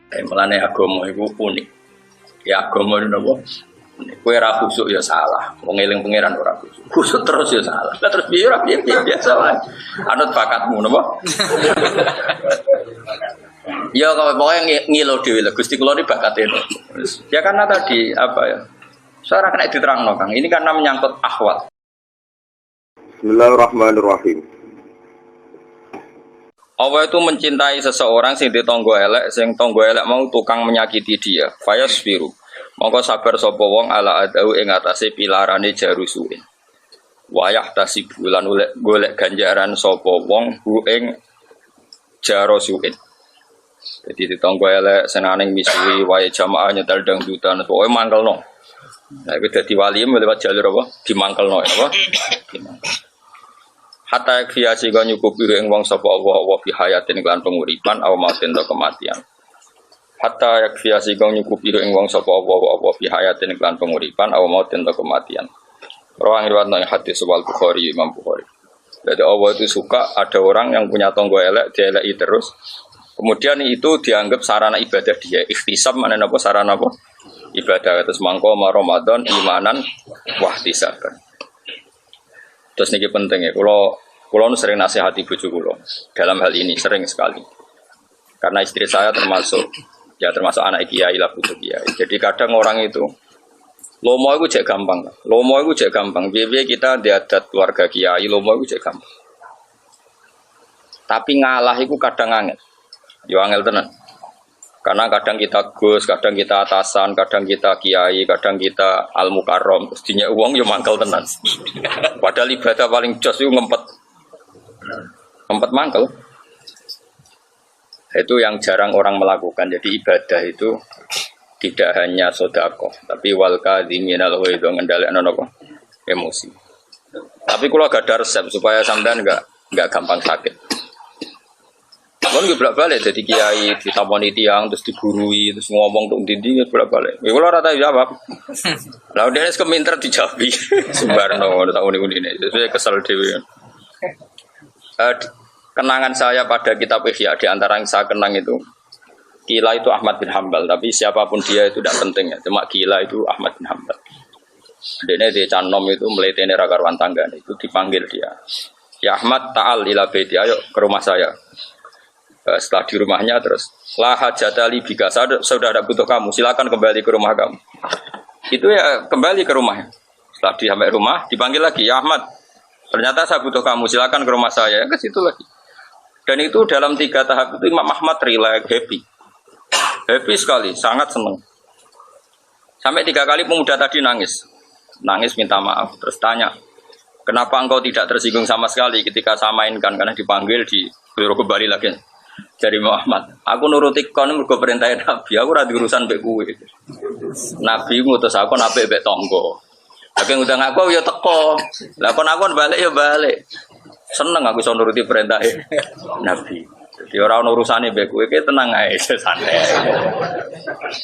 Mulane agama iku unik. Ya agama itu napa? Kowe ora khusuk ya salah. Wong eling pangeran ora khusuk. Khusuk terus ya salah. Lah terus piye ora piye biasa wae. Anut bakatmu napa? Ya kalau pokoknya ngilo dhewe lho Gusti kula iki bakate to. Ya karena tadi apa ya? Saya kena diterangno Kang. Ini karena menyangkut ahwal. Bismillahirrahmanirrahim. Allah itu mencintai seseorang sing ditonggo elek, sing tonggo elek mau tukang menyakiti dia. Fayasbiru. Mongko sabar sapa wong ala adau ing atase pilarane jarusuin. Wayah tasibulan golek ganjaran sapa wong hu ing jarusuin. Jadi ditonggo elek senane misuwi wae jamaah nyetel dangdutan pokoke mangkelno. Nah iku dadi wali lewat jalur apa? Dimangkelno apa? Hatta yakfiyasi kau nyukupi ing wong sapa Allah fi hayatin lan penguripan aw mautin atau kematian. Hatta yakfiyasi kau nyukupi ing wong sapa Allah fi hayatin lan penguripan aw mautin atau kematian. Rawang riwayat nang hadis wal Bukhari Imam Bukhari. Jadi Allah itu suka ada orang yang punya tonggo elek dieleki terus. Kemudian itu dianggap sarana ibadah dia. Ikhtisab mana apa sarana apa? Ibadah terus mangko Ramadan imanan wahtisaban. Terus niki penting ya, kalau sering nasihati bojo kula dalam hal ini sering sekali. Karena istri saya termasuk anak kiai lah putu kiai. Jadi kadang orang itu lomo itu cek gampang. Lomo itu cek gampang. Biar kita diadat keluarga kiai, lomo itu cek gampang. Tapi ngalah itu kadang angel. Yo angel tenan. Karena kadang kita gus, kadang kita atasan, kadang kita kiai, kadang kita al-mukarrom. Terus dinya uang yo mangkel tenan. Padahal ibadah paling jos itu ngempet mangkel. Itu yang jarang orang melakukan. Jadi ibadah itu tidak hanya sedekah, tapi wal kadhiminal ghaidh ngendhalekno napa? Emosi. Tapi kalau gak ada resep supaya sampean enggak gampang sakit. Kalau nggak bolak-balik jadi kiai ditamoni tiang terus digurui terus ngomong untuk dinding bolak-balik. Ya kalau rata jawab, lalu dia keminter dijabi Subarno tahun ini. Saya kesal dewi. Kenangan saya pada kitab Ihya di antara yang saya kenang itu Kila itu Ahmad bin Hambal, tapi siapapun dia itu tidak penting ya. Cuma Kila itu Ahmad bin Hambal. Dene di Canom itu meletene rakarwan tangga itu dipanggil dia. Ya Ahmad ta'al ila baiti, ayo ke rumah saya. Setelah di rumahnya terus la hajatali bika, sudah ada butuh kamu, silakan kembali ke rumah kamu. Itu ya kembali ke rumahnya. Setelah di sampai rumah dipanggil lagi, ya Ahmad, ternyata saya butuh kamu, silakan ke rumah saya. Ke situ lagi. Dan itu dalam 3 tahap itu Imam Ahmad relax, happy sekali, sangat senang. Sampai 3 kali pemuda tadi nangis minta maaf, terus tanya, kenapa engkau tidak tersinggung sama sekali ketika saya mainkan, karena dipanggil di kembali lagi. Dari Muhammad, aku nuruti kon mergo perintah Nabi, aku ora diurusan mbek kowe. Nabi ngutus aku nape mbek tangga. Tapi ngundang aku ya teko. Lah kon aku balik ya balik. Seneng aku iso nuruti perintah Nabi. Jadi ora ono urusane mbek kowe, ki tenang ae santai.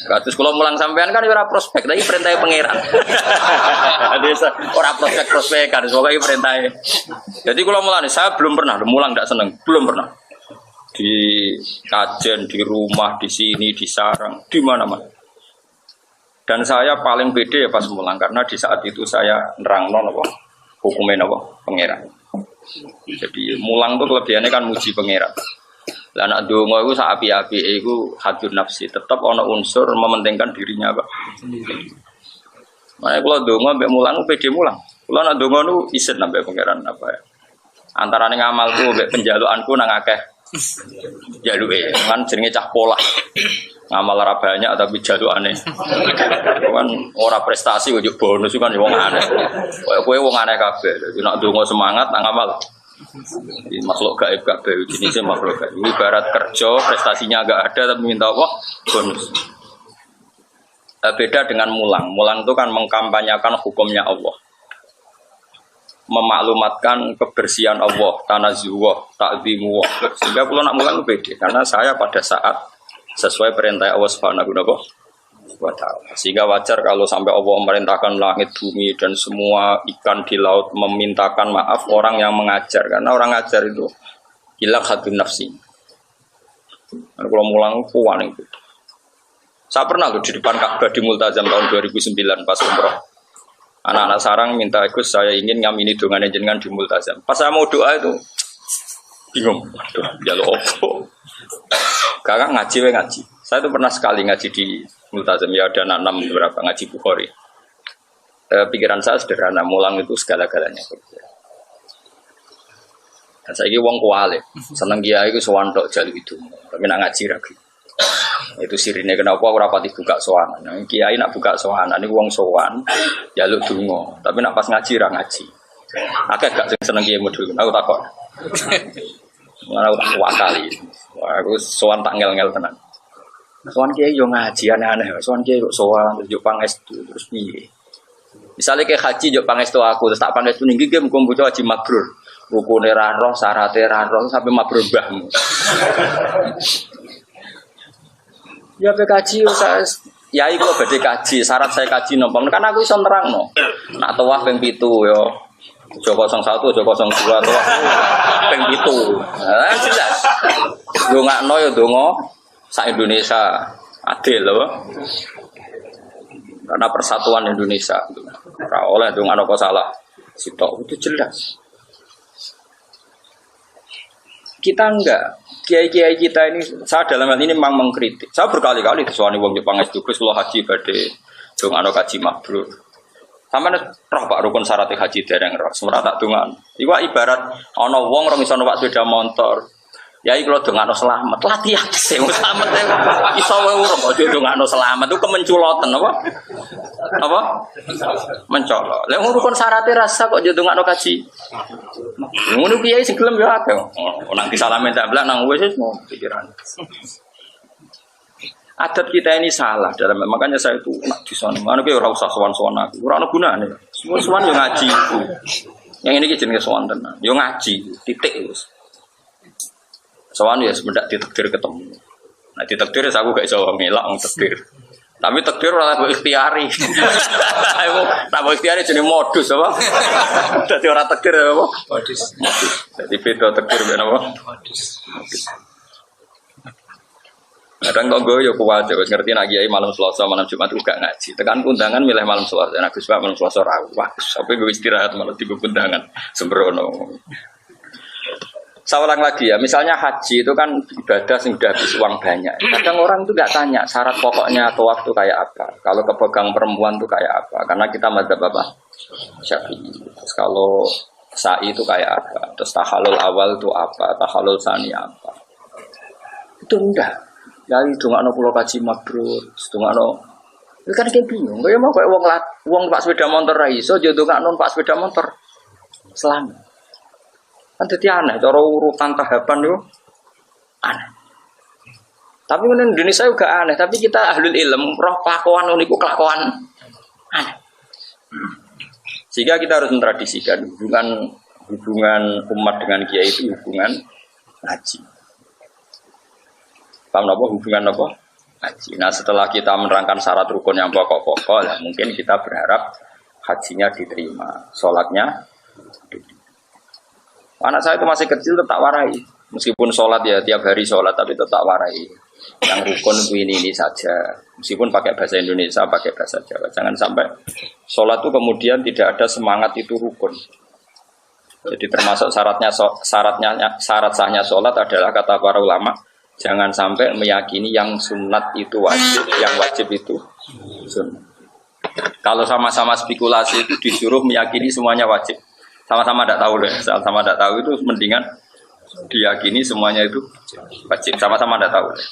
Kados kula mulang sampean kan ora prospek, tapi perintah pangeran. Ora prospek-prospek kan, pokoke perintah. Jadi kula mulane saya belum pernah mulang ndak seneng, belum pernah. Di kajen, di rumah, di sini, di sarang, di mana-mana. Dan saya paling pede ya pas mulang karena di saat itu saya nerangno napa hukumnya napa pangeran. Jadi mulang tuh kelebihannya kan muji pangeran. Lah anak donga iku sak api-apike iku hadun nafsi, tetap ana unsur mementingkan dirinya, Pak. Makanya kalau donga mbek mulang pede mulang. Kalau anak donga nu isin nambah pangeran apa ya. Antarane ngamalku mbek penjalukanku nang akeh jaluke kan jenenge cah pola ngamal ora banyak tapi jalukane kan ora prestasi kok bonus kan wong aneh kowe wong aneh kabeh dadi nek ndonga semangat nang ngamal di makhluk gaib kabeh jenisnya makhluk gaib ibarat kerja prestasinya enggak ada tapi minta apa bonus. Beda dengan mulang itu kan mengkampanyakan hukumnya Allah, memaklumatkan kebersihan Allah, tanazzuh, ta'zimu. Sehingga kalau nak mulang beda karena saya pada saat sesuai perintah Allah Subhanahu wa taala. Sehingga wajar kalau sampai Allah memerintahkan langit, bumi dan semua ikan di laut memintakan maaf orang yang mengajar, karena orang ngajar itu hilang hadun nafsi. Kalau mulang kuwan itu. Saya pernah loh di depan Ka'bah di Multazam tahun 2009 pas umroh. Anak-anak sarang minta Gus, saya ingin ngamini dongan jenengan di Multazam. Pas saya mau doa itu bingung. Aduh, jaluk opo. Kakak ngaji. Saya tuh pernah sekali ngaji di Multazam, ya ada anak 6 berapa ngaji Bukhari. Pikiran saya sederhana, mulang itu segala-galanya. Dan saya ini wong kuali, seneng kiai itu sowan tok jaluk itu, tapi nak ngaji lagi. Itu sirine kenapa ora pati buka sowan. Nah, kiai nak buka sowan, ini wong sowan jaluk donga, tapi nak pas ngaji ra ngaji. Akeh gak sing seneng kiai modul, aku takon. Mana aku tak wakali. Wah, aku sowan tak ngel-ngel tenan. Sowan kiai yo ngaji aneh-aneh, sowan kiai kok sowan terus yo pangestu terus piye. Misalnya kayak haji yo pangestu aku terus tak pangestu niki ki muga bocah haji mabrur. Rukune ra roh, syarate ra roh sampai mabrur mbahmu. Ya kaji saya ya iku badhe kaji, syarat saya kaji nopo. Kan aku iso nerangno. Nak tawaf ping 7 yo. Aja 01, aja 02 tawaf ping 7. Nah, jelas. Ndongakno yo ndonga sak Indonesia adil lho. Karena persatuan Indonesia. Ora oleh ndongakno kok salah. Sitok itu jelas. Kita enggak, kiai-kiai kita ini, saya dalam hal ini memang mengkritik. Saya berkali-kali disuani wong Jepang es juga, kalau haji badhe dong ano kaji mabrur. Sama roh Pak rukun syarat haji dereng roh, semerata tak dungan. Iwa ibarat ono wong rong iso numpak sepeda motor. Ya iki kalau dongano selamat, latihan sih selamat iso wae urip aja dongano selamat itu kemenculoten apa? Apa? Mencolot. Lah rukun syarat rasa kok yo dongano kaji. Ngono kiai sing gelem yo akeh. Oh, nek disalamin tak blak nang wis pikiran. Adat kita ini salah dalam makanya saya itu nak disana. Anu ki ora usah sowan-sowan aku. Ora ono gunane. Sowan yo ngaji. Yang ini ki jenenge sowan tenan. Yo ngaji, titik wis. Sowan ya semendak ditakdir ketemu. Nah ditakdir aku gak iso ngelak wong takdir. Tapi takdir ora aku ikhtiari. Aku tak ikhtiari jenenge modus apa? Dadi ora takdir apa? Modus. Dadi beda takdir ben apa? Modus. Kadang kok gue yo kuat wis ngerti nak kiai malam Selasa malam Jumat gak ngaji. Tekan undangan milih malam Selasa. Nek Gus Pak malam Selasa ra. Wah, sampai gue istirahat malah tiba undangan. Sembrono. Saya ulang lagi ya, misalnya haji itu kan ibadah yang sudah habis uang banyak. Kadang orang itu nggak tanya syarat pokoknya atau waktu kayak apa. Kalau kepegang perempuan itu kayak apa? Karena kita mazhab apa? Syafi'i. Terus kalau sa'i itu kayak apa? Terus tahalul awal itu apa? Tahalul sani apa? Itu enggak. Ya itu nggak pulau kaji mabrur, itu nggak itu kan kayak bingung. Kayak mau kayak uang pak sepeda motor raiso, jodoh nggak non pak sepeda motor selamat. Kan jadi aneh, cara urutan tahapan itu aneh. Tapi kan Indonesia juga aneh, tapi kita ahlul ilm, roh kelakuan uniku kelakuan aneh. Sehingga kita harus mentradisikan hubungan umat dengan kiai itu hubungan haji. Paham apa hubungan apa? Haji. Nah setelah kita menerangkan syarat rukun yang pokok-pokok, ya mungkin kita berharap hajinya diterima, sholatnya diterima. Anak saya itu masih kecil tetap warai, meskipun sholat ya tiap hari sholat tapi tetap warai. Yang rukun itu ini saja, meskipun pakai bahasa Indonesia, pakai bahasa Jawa. Jangan sampai sholat itu kemudian tidak ada semangat itu rukun. Jadi termasuk syarat sahnya sholat adalah kata para ulama, jangan sampai meyakini yang sunat itu wajib, yang wajib itu sunat. Kalau sama-sama spekulasi itu disuruh meyakini semuanya wajib. Sama-sama tidak tahu deh, sama-sama tidak tahu itu mendingan diyakini semuanya itu wajib, sama-sama tidak tahu deh.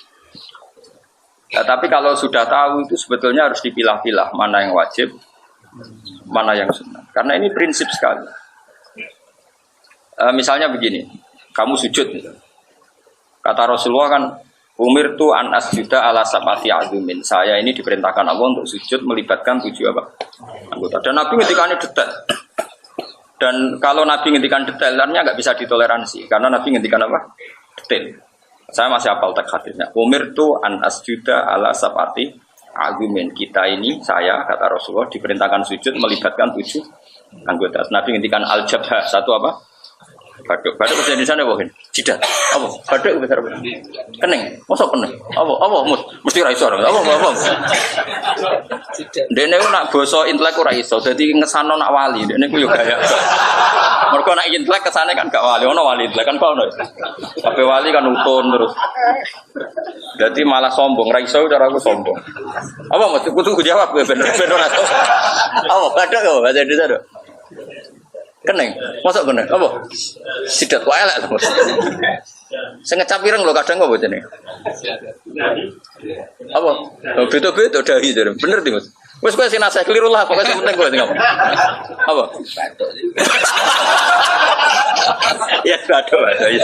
Nah, tapi kalau sudah tahu itu sebetulnya harus dipilah-pilah mana yang wajib, mana yang sunat. Karena ini prinsip sekali. Misalnya begini, kamu sujud, kata Rasulullah kan, umir tu an asjuda ala sabati azumin. Saya ini diperintahkan Allah untuk sujud melibatkan 7 apa? Anggota. Dan Nabi ngendikannya detail. Dan kalau Nabi ngendikan detailannya nggak bisa ditoleransi karena Nabi ngendikan apa? Detail. Saya masih hafal teks hadisnya. Umir tu an asjuda ala sabati azumin. Kita ini saya kata Rasulullah diperintahkan sujud melibatkan 7 anggota. Nabi ngendikan al-jabha satu apa? Baduk bahasa Indonesia apa kan? Jidat. Apa? Baduk bahasa apa? Kening. Mosok kening. Apa? Mesti ra iso. Apa? Dene ku nak basa intelek ora iso. Dadi ngesano nak wali. Dene ku yo gaya. Mergo nak intelek kesane kan gak wali. Ono wali intelek kan kono. Kabeh wali kan utun terus. Dadi malah sombong. Ra iso cara aku sombong. Apa mesti kudu jawab bener ora. Apa? Baduk yo bahasa Indonesia. Kening, masuk kening, apa? Sidat wae elek. Sing ngecap ireng lho kadang apa jenenge? Apa? Beda-beda dahi jare. Bener ti, Mas? Wis kowe sing nasihat keliru lah, pokoke sing penting kowe sing apa? Apa? Ya badok ya.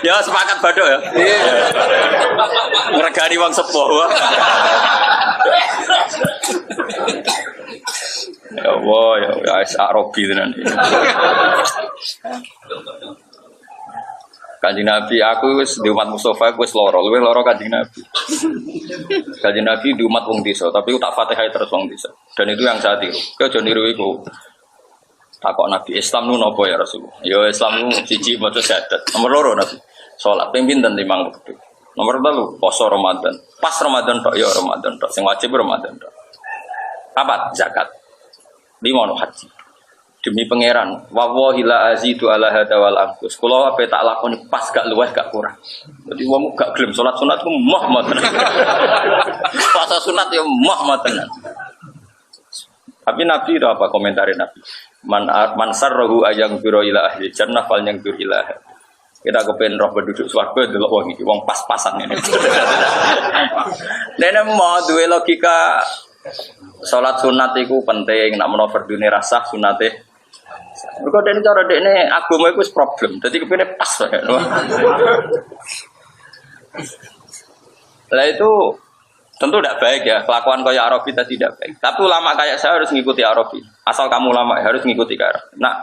Ya sepakat badok ya. Ngregani wong sepuh. Ya Allah, ya Arabi tenan. Kanjeng Nabi, aku wis di umat Mustafa, aku wis luwih lara Kanjeng Nabi. Kanjeng Nabi di umat wong desa, tapi tak Fatihah terus wong desa. Dan itu yang saya tiru. Kau aja niru iku. Takok Nabi, Islam nu napa ya Rasulullah? Ya Islam nu siji maca syahadat. Nomor loro Nabi, salat ping pinten 5 waktu. Nomor 3 poso Ramadan. Pas Ramadan tok ya Ramadan tok, sing wajib Ramadan tok. Apa zakat? 5 no haji. Demi pangeran, wallahi la azidu ala hada wal anqus. Kula ape tak lakoni pas gak luwih gak kurang. Dadi wong gak gelem salat sunat ku moh moten. Puasa sunat ya moh moten. Tapi Nabi itu apa komentarin Nabi? Man sarrahu ayang biro ila ahli jannah fal yang bir ila. Kita kepen roh penduduk swarga delok wong iki wong pas-pasan ngene. Dene mau duwe logika salat sunat iku penting, nak menawa fardune rasah sunate. Mergo dene cara dekne agama iku wis problem. Dadi kepene pas wae. Lah itu tentu tidak baik ya, kelakuan kayak Arabi tadi tidak baik. Tapi ulama kayak saya harus mengikuti Arabi. Asal kamu ulama harus mengikuti Arabi. Nah,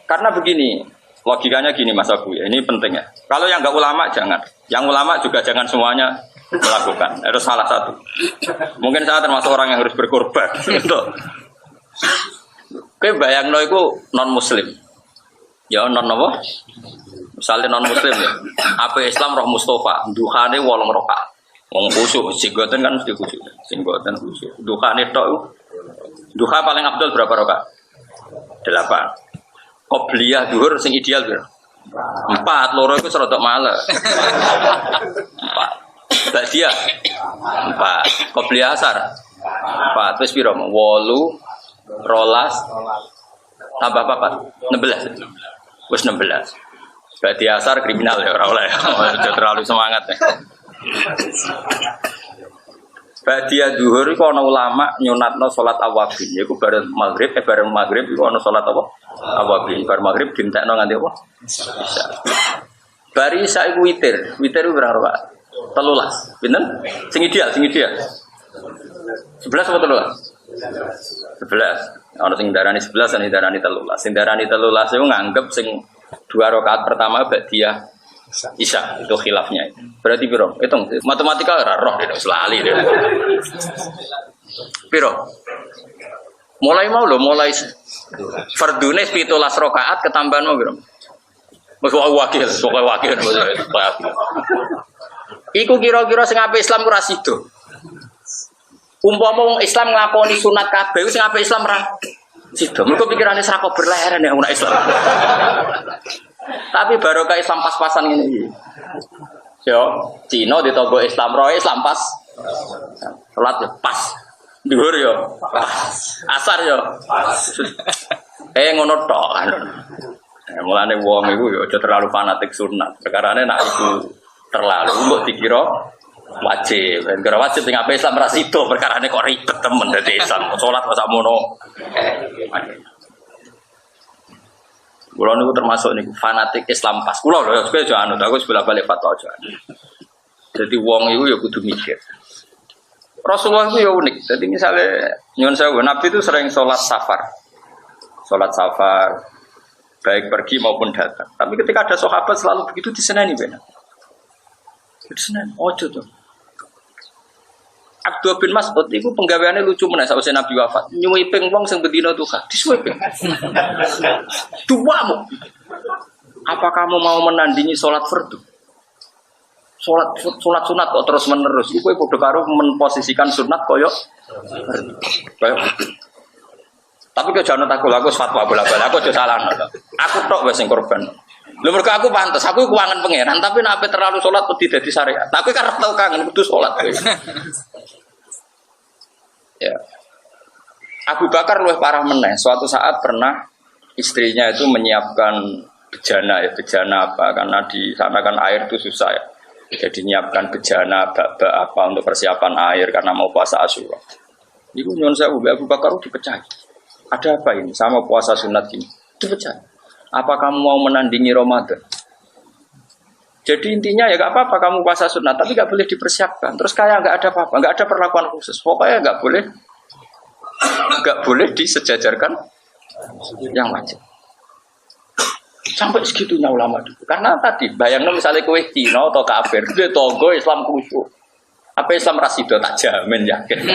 karena begini, logikanya gini Mas Abu ya, ini penting ya. Kalau yang enggak ulama jangan, yang ulama juga jangan semuanya melakukan. Harus salah satu. Mungkin saya termasuk orang yang harus berkorban. Gitu. Oke, bayangno itu non Muslim. Ya non apa? Misalnya non Muslim ya. Apa Islam roh Mustafa, duhane 8 rakaat. Wong khusyuk, singgoten kan mesti khusyuk. Singgoten khusyuk. Duhane tok. Duha paling afdal berapa rakaat? 8. Qobliyah zuhur sing ideal piro? 4, loro iku serodok male. 4. Ba'diyah 4. Qobliyah asar 4. Wis piro? 8, 12 tambah 4. 16. Wis 16. Ba'diyah asar kriminal ya ora oleh. Terlalu semangat ya. Ba'diyah zuhur iku ana ulama nyunatno salat awabin, yaiku bareng maghrib iku ana salat apa? Awabin. Bar maghrib dintekno nganti apa? Isya. Bari isya iku witir. Witir iku berapa rakaat? 13. Pinten? Sing ideal. 11 apa 13? 11. Ana sing darani 11 ana darani 13. Sing darani 13 iku nganggep sing 2 rakaat pertama ba'diyah Isya, itu khilafnya. Berarti piro? Hitung matematika ora roh dene selali dene. Piro? Mulai fardune 17 rakaat ketambahan mau piro? Wis wakil. Iku kira-kira sing ape Islam ora sida. Umpama wong Islam nglakoni sunat kabeh sing ape Islam ora sida. Mergo pikirane sak berleren ya wong Islam. Tapi barokah Islam pas-pasan ini. Yo, Cina ditogo Islam roe Islam pas. Salat yo pas. Dhuwur yo pas. Asar yo pas. Ngono tok kan. Mulane wong iku yo aja terlalu fanatik sunat. Perkarane nek iku terlalu mbok dikira wajib. Gara wajib sing ape Islam ra sida perkarane kok ribet temen dadi Islam. Salat kok sakmono. Kulo niku termasuk niku fanatik Islam pas. Kulo lho kowe aja anut aku sebelah balik fatwa aja. Jadi wong iku ya kudu mikir. Rasulullah itu ya unik. Jadi misalnya nyuwun sewu Nabi itu sering sholat safar. Sholat safar baik pergi maupun datang. Tapi ketika ada sahabat selalu begitu diseneni benar. Diseneni ojo tuh. Abdul bin Mas'ud itu penggaweannya lucu meneh sakwise Nabi wafat. Nyuwiping wong sing bendina tuh disuwiping. Duamu. Apa kamu mau menandingi sholat fardu? Sholat sunat kok terus menerus. Iku padha karo memposisikan sunat koyo. Tapi kok jangan takut aku fatwa bola-bola aku aja salah. Aku tok wis sing korban. Lha mergo aku pantes, aku keuangan pangeran tapi nek terlalu sholat wedi dadi syariat. Tapi karep tau kangen kudu sholat kowe. Ya. Abu Bakar luwih parah meneh. Suatu saat pernah istrinya itu menyiapkan bejana apa karena di sana kan air itu susah ya. Jadi nyiapkan bejana bak apa untuk persiapan air karena mau puasa Asyura. Iku nyuwun sewu Abu Bakar dipecah. Ada apa ini sama puasa sunat ini? Dipecah. Apa kamu mau menandingi Ramadan? Jadi intinya ya gak apa-apa kamu puasa sunat, tapi gak boleh dipersiapkan. Terus kayak gak ada apa-apa, gak ada perlakuan khusus. Pokoknya gak boleh disejajarkan yang wajib. Sampai segitunya ulama dulu. Karena tadi bayangno misalnya kowe Cina atau kafir, dia togo Islam khusyuk. Apa Islam rasido tak jamin yakin.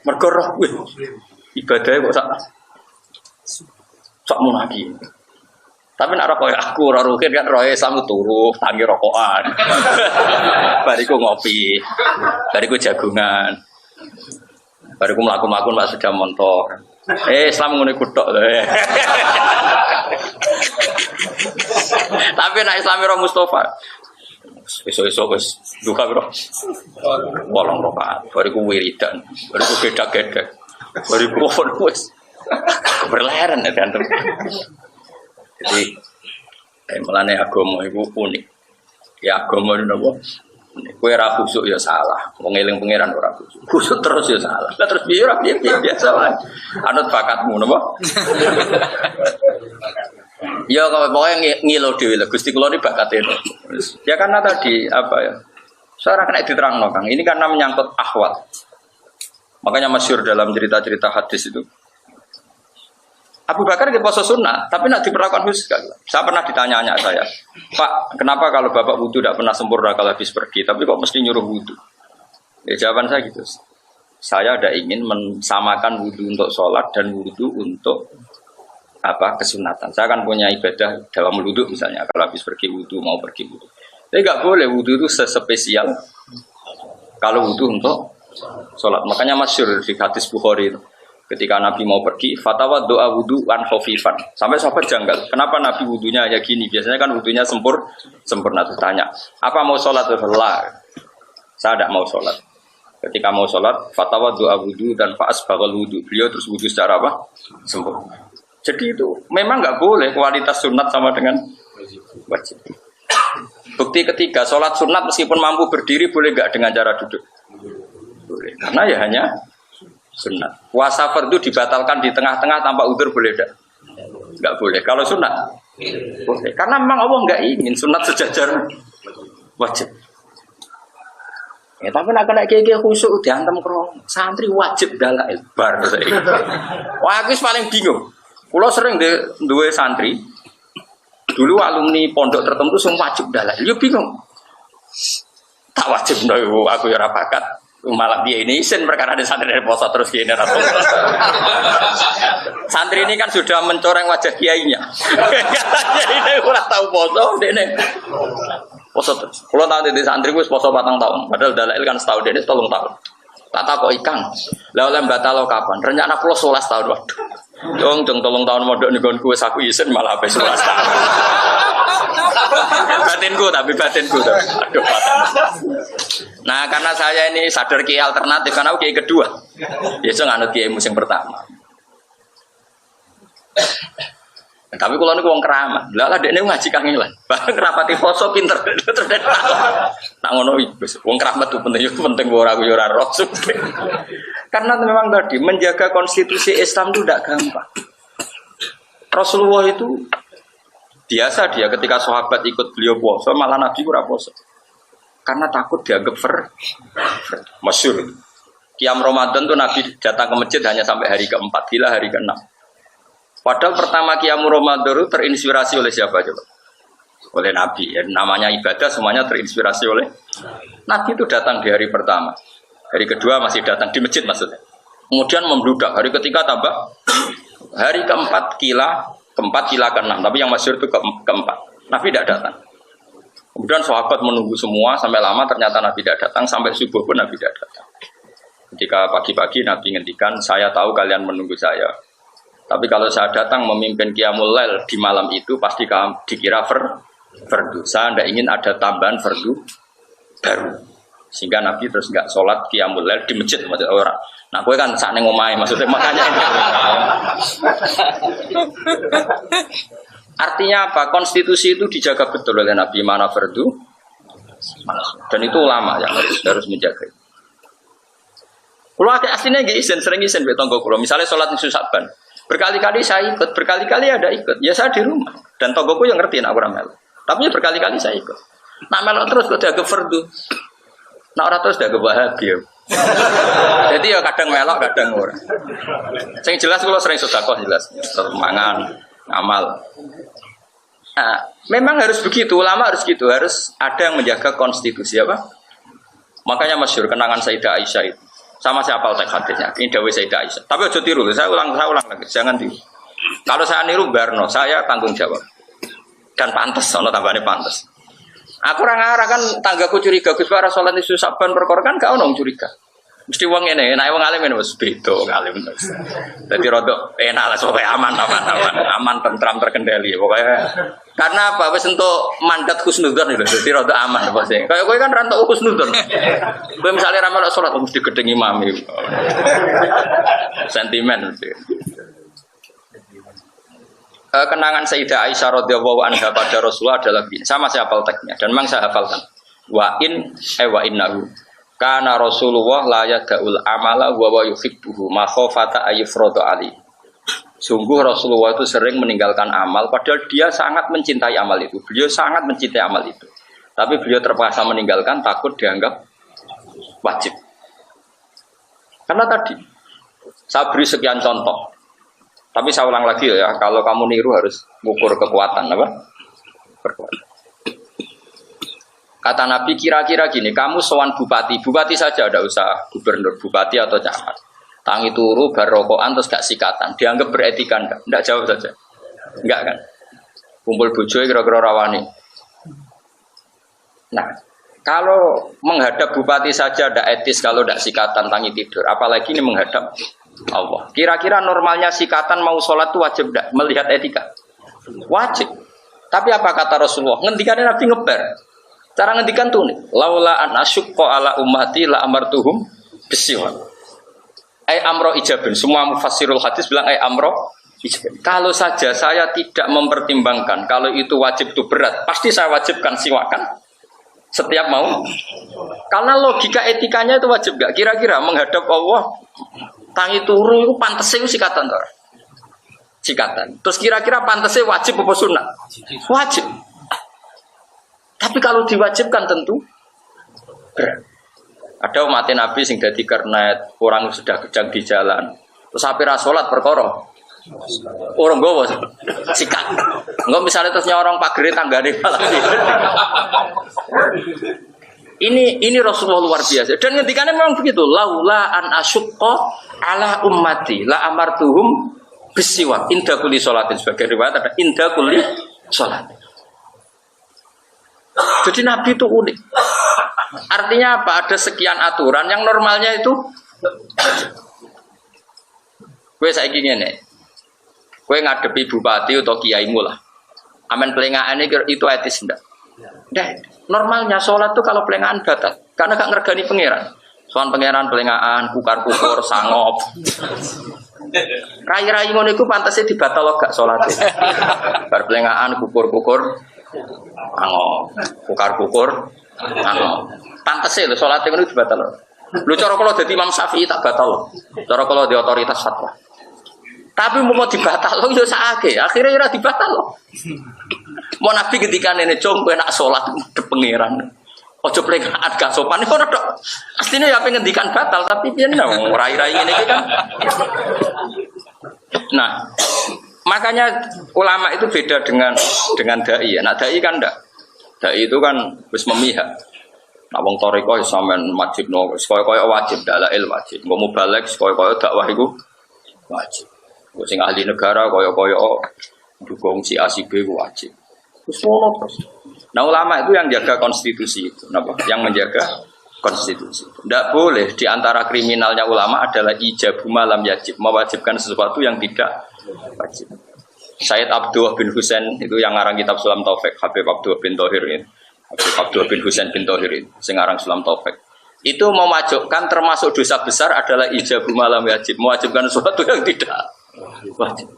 Mergo roh kowe ibadahnya kok sak munafik. Tapi nak rokok aku, rorukin kan roy Islam turu, tangi rokokan. Bariku ngopi, bariku jagungan, bariku melaku-melaku pak sudah motor. Islam ngono kutok. Tapi nak Islami roh Mustafa. Esok wis duka bro. Bolong rokaat, bariku wiridan, bariku gedak-gedak, bariku wis berleren ya kan. Jadi, mulane agama itu unik. Ya agama itu apa? Kowe ora khusuk ya salah. Wong eling pangeran ora khusuk. Khusuk terus ya salah. Lah terus piye ora piye biasa wae. Anut bakatmu napa? Ya kalau pokoknya ngilo dhewe lho. Gusti kula ni bakate. Ya karena tadi apa ya? Saya kena diterangno Kang. Ini karena menyangkut ahwal. Makanya masyhur dalam cerita-cerita hadis itu. Abu Bakar dia puasa sunnah, tapi nak diperlakukan khusus. Saya pernah ditanya saya, Pak, kenapa kalau bapak wudu tidak pernah sempurna kalau habis pergi, tapi kok mesti nyuruh wudu? Ya jawaban saya gitu. Saya ada ingin mensamakan wudu untuk sholat dan wudu untuk kesunatan. Saya kan punya ibadah dalam wudu misalnya, kalau habis pergi wudu mau pergi wudu. Tapi nggak boleh wudu itu sespesial kalau wudu untuk sholat. Makanya masyhur di hadis Bukhari itu. Ketika Nabi mau pergi, fatwa doa wudu an khafifan. Sampai sahabat janggal. Kenapa Nabi wudunya ya gini? Biasanya kan wudunya sempurna. Terus tanya, apa mau sholat? Lah, saya tidak mau sholat. Ketika mau sholat, fatwa doa wudu dan faas bakal wudu. Beliau terus wudu secara apa? Sempurna. Jadi itu memang nggak boleh kualitas sunat sama dengan wajib. Bukti ketiga, sholat sunat meskipun mampu berdiri boleh nggak dengan cara duduk? Boleh. Karena ya hanya sunat. Puasa fardu dibatalkan di tengah-tengah tanpa udzur boleh tidak? Enggak boleh. Kalau sunat boleh. Karena memang Allah enggak ingin sunat sejajar wajib. Ya tapi nak kena kiai khusuk diantem kro santri wajib dalail bar. Wah aku paling bingung. Kulo sering duwe santri. Dulu alumni pondok tertentu semua wajib dalail. Yo bingung. Tak wajib ndo aku ya ora bakat. Malah dia ini isin perkara ada santri dari poso terus dia ini rasul. Santri ini kan sudah mencoreng wajah kiainya. Jadi dia kurang tahu poso, dia ini poso terus. Kalau tahu di santri gue poso 4 tahun, padahal dalail kan setahun dia ini 3 tahun. Tak tahu kok ikan. Lalu batal kapan? Rencana pulau 11 tahun waduh. Jong 3 tahun modok nih gue saku isin malah sampai 11 tahun. Batinku. Aduh batin. Nah karena saya ini sadar kiai alternatif karena aku kiai kedua. Biasa nganut kiai musim pertama. Tapi kalau ini wong keramat, lah dia ngaji kangelan. Bahkan kerapati poso pinter terus dia tak ngono wis. Wong keramat itu penting ora aku ora roh. Karena memang tadi menjaga konstitusi Islam itu tidak gampang. Rasulullah itu biasa dia ketika sahabat ikut beliau puasa malah Nabi ora puasa. Karena takut dianggap masyhur. Qiyam Ramadan tuh Nabi datang ke masjid hanya sampai hari ke-4, gila hari ke-6. Padahal pertama Qiyam Ramadan itu terinspirasi oleh siapa coba? Oleh Nabi. Ya, namanya ibadah semuanya terinspirasi oleh Nabi itu datang di hari pertama. Hari kedua masih datang di masjid maksudnya. Kemudian membludak. Hari ketiga tambah. Hari keempat kila keenam. Tapi yang masyhur itu keempat. Nabi tidak datang. Kemudian sahabat menunggu semua sampai lama, ternyata Nabi tidak datang. Sampai subuh pun Nabi tidak datang. Ketika pagi-pagi Nabi ngendikan, saya tahu kalian menunggu saya. Tapi kalau saya datang memimpin Qiyamul Lail di malam itu, pasti dikira fardu. Saya tidak ingin ada tambahan fardu baru. Sehingga Nabi terus nggak sholat Qiyamul Lail di masjid, maksudnya orang. Nah, gue kan saat ngomai, maksudnya makanya ini. Artinya apa? Konstitusi itu dijaga betul oleh Nabi, mana fardu, mana sunnah. Dan itu ulama yang harus menjaga. Kalau ada aslinya nggak isen, sering isen betonggo kulo. Misalnya sholat nisu Saban, berkali-kali saya ikut, berkali-kali ada ikut. Ya saya di rumah dan tonggoku yang ngerti nak orang melu. Tapi ya berkali-kali saya ikut. Nak melok terus udah ke fardu. Nak orang terus udah ke bahagia. Jadi ya kadang melok, kadang orang. Yang jelas kalau sering sedekah jelas, mangan, amal. Nah, memang harus begitu, ulama harus gitu, harus ada yang menjaga konstitusi apa? Makanya masyhur kenangan Sayyidah Aisyah itu. Sama saya hafal teks hadisnya. Ini dawuh Sayyidah Aisyah. Tapi aja tiru, saya ulang lagi, jangan tiru. Kalau saya niru Barno, saya tanggung jawab. Dan pantas, ono tambahane pantas. Aku ora ngarah kan tanggaku curiga Gus Pak salat isu Saban perkara kan gak ono curiga. Mesti wong ngene, nek wong alim wis beda wong alim. Dadi rada enak lah supaya aman tentram terkendali pokoknya. Karena apa wis entuk mandat husnudzon lho, dadi rada aman apa sih. Kayak kowe kan ra entuk husnudzon. Kowe misale ra melok salat mesti gedeng imam iki. Sentimen mesti. Kenangan Sayyidah Aisyah radhiyallahu anha pada Rasulullah adalah begini. Sama saya hafal teksnya dan memang saya hafalkan. Wa innahu kana Rasulullah la yada'ul amala wa yuhibbuhu ma khafata ayfradu ali. Sungguh Rasulullah itu sering meninggalkan amal padahal dia sangat mencintai amal itu. Beliau sangat mencintai amal itu. Tapi beliau terpaksa meninggalkan takut dianggap wajib. Karena tadi saya beri sekian contoh. Tapi saya ulang lagi ya, kalau kamu niru harus mengukur kekuatan apa? Kekuatan. Kata Nabi kira-kira gini, kamu sowan bupati saja ada usaha gubernur, bupati atau camat. Tangi turu, barokokan terus gak sikatan, dianggap beretika enggak? Enggak, jawab saja. Enggak kan? Kumpul bojo kira-kira rawani. Nah, kalau menghadap bupati saja ada etis kalau tidak sikatan tangi tidur, apalagi ini menghadap Allah. Kira-kira normalnya sikatan mau sholat itu wajib tidak? Melihat etika wajib. Tapi apa kata Rasulullah? Ngendikannya Nabi ngeber. Cara ngendikan tuh nih, laula an asyqa ala ummati la amartuhum bisiwak. Amro ijabin. Semua mufassirul hadis bilang amro ijabin. Kalau saja saya tidak mempertimbangkan kalau itu wajib itu berat, pasti saya wajibkan siwakan setiap mau. Karena logika etikanya itu wajib gak? Kira-kira menghadap Allah tangi turu itu pantasnya itu sikatan toh. Sikatan. Terus kira-kira pantasnya wajib apa sunnah? Wajib. Tapi kalau diwajibkan tentu berat. Ada umat Nabi sing dadi kernet, orang sudah kejang di jalan. Terus ape ra salat perkara. Orang gowo sikat. Enggak misalnya terusnya orang pagere tanggane malah. Ini Rasulullah luar biasa dan ngendikannya memang begitu. Laula an asyqa ala ummati la amartuhum bisiwak inda kulli sholatin. Sebagai riwayat ada inda kulli sholat. Jadi Nabi itu unik. Artinya apa? Ada sekian aturan yang normalnya itu. Gue saiki ngene. Gue ngadepi bupati atau kiaimu lah. Amen pelengahan itu etis enggak? Nah, normalnya sholat tuh kalau pelengahan batal karena gak ngergani pangeran. Soal pangeran pelengahan, kukar-kukur, sangop. Rai-rai ngono iku pantese dibatal gak sholat. Bar pelengahan, kukur-kukur, sangop, kukar-kukur, sangop. Pantese lho salate ngono dibatal. Lho cara kula dadi Imam Syafi'i tak batal. Cara kula di otoritas fatwa. Tapi mau dibatal yo sakake, akhirnya ora dibatal. Mau Nabi ketika nenek cung kowe nak salat de pangeran. Ojo plekaan gak sopan ngono tok. Asline ya pengen ngendikan batal tapi piye nang rai-rai ngene iki kan. Nah, makanya ulama itu beda dengan dai ya. Nah, dai kan enggak. Dai itu kan wis memihak. Nah wong toriko sampean wajibno, koyo wajib dalail wajib. Mau balik koyo dakwah iku wajib. Sing ahli negara koyo dukung si A si B wajib. Terus ngono terus. Nah ulama itu yang jaga konstitusi itu, kenapa? Yang menjaga konstitusi. Tidak boleh di antara kriminalnya ulama adalah ijabu malam yajib, mewajibkan sesuatu yang tidak wajib. Sayyid Abdullah bin Husain itu yang ngarang kitab Sulam Taufik, Habib Abdullah bin Thohir ini. Habib Abdullah bin Husain bin Thohir itu, yang ngarang Sulam Taufik. Itu mewajibkan termasuk dosa besar adalah ijabu malam yajib, mewajibkan sesuatu yang tidak wajib.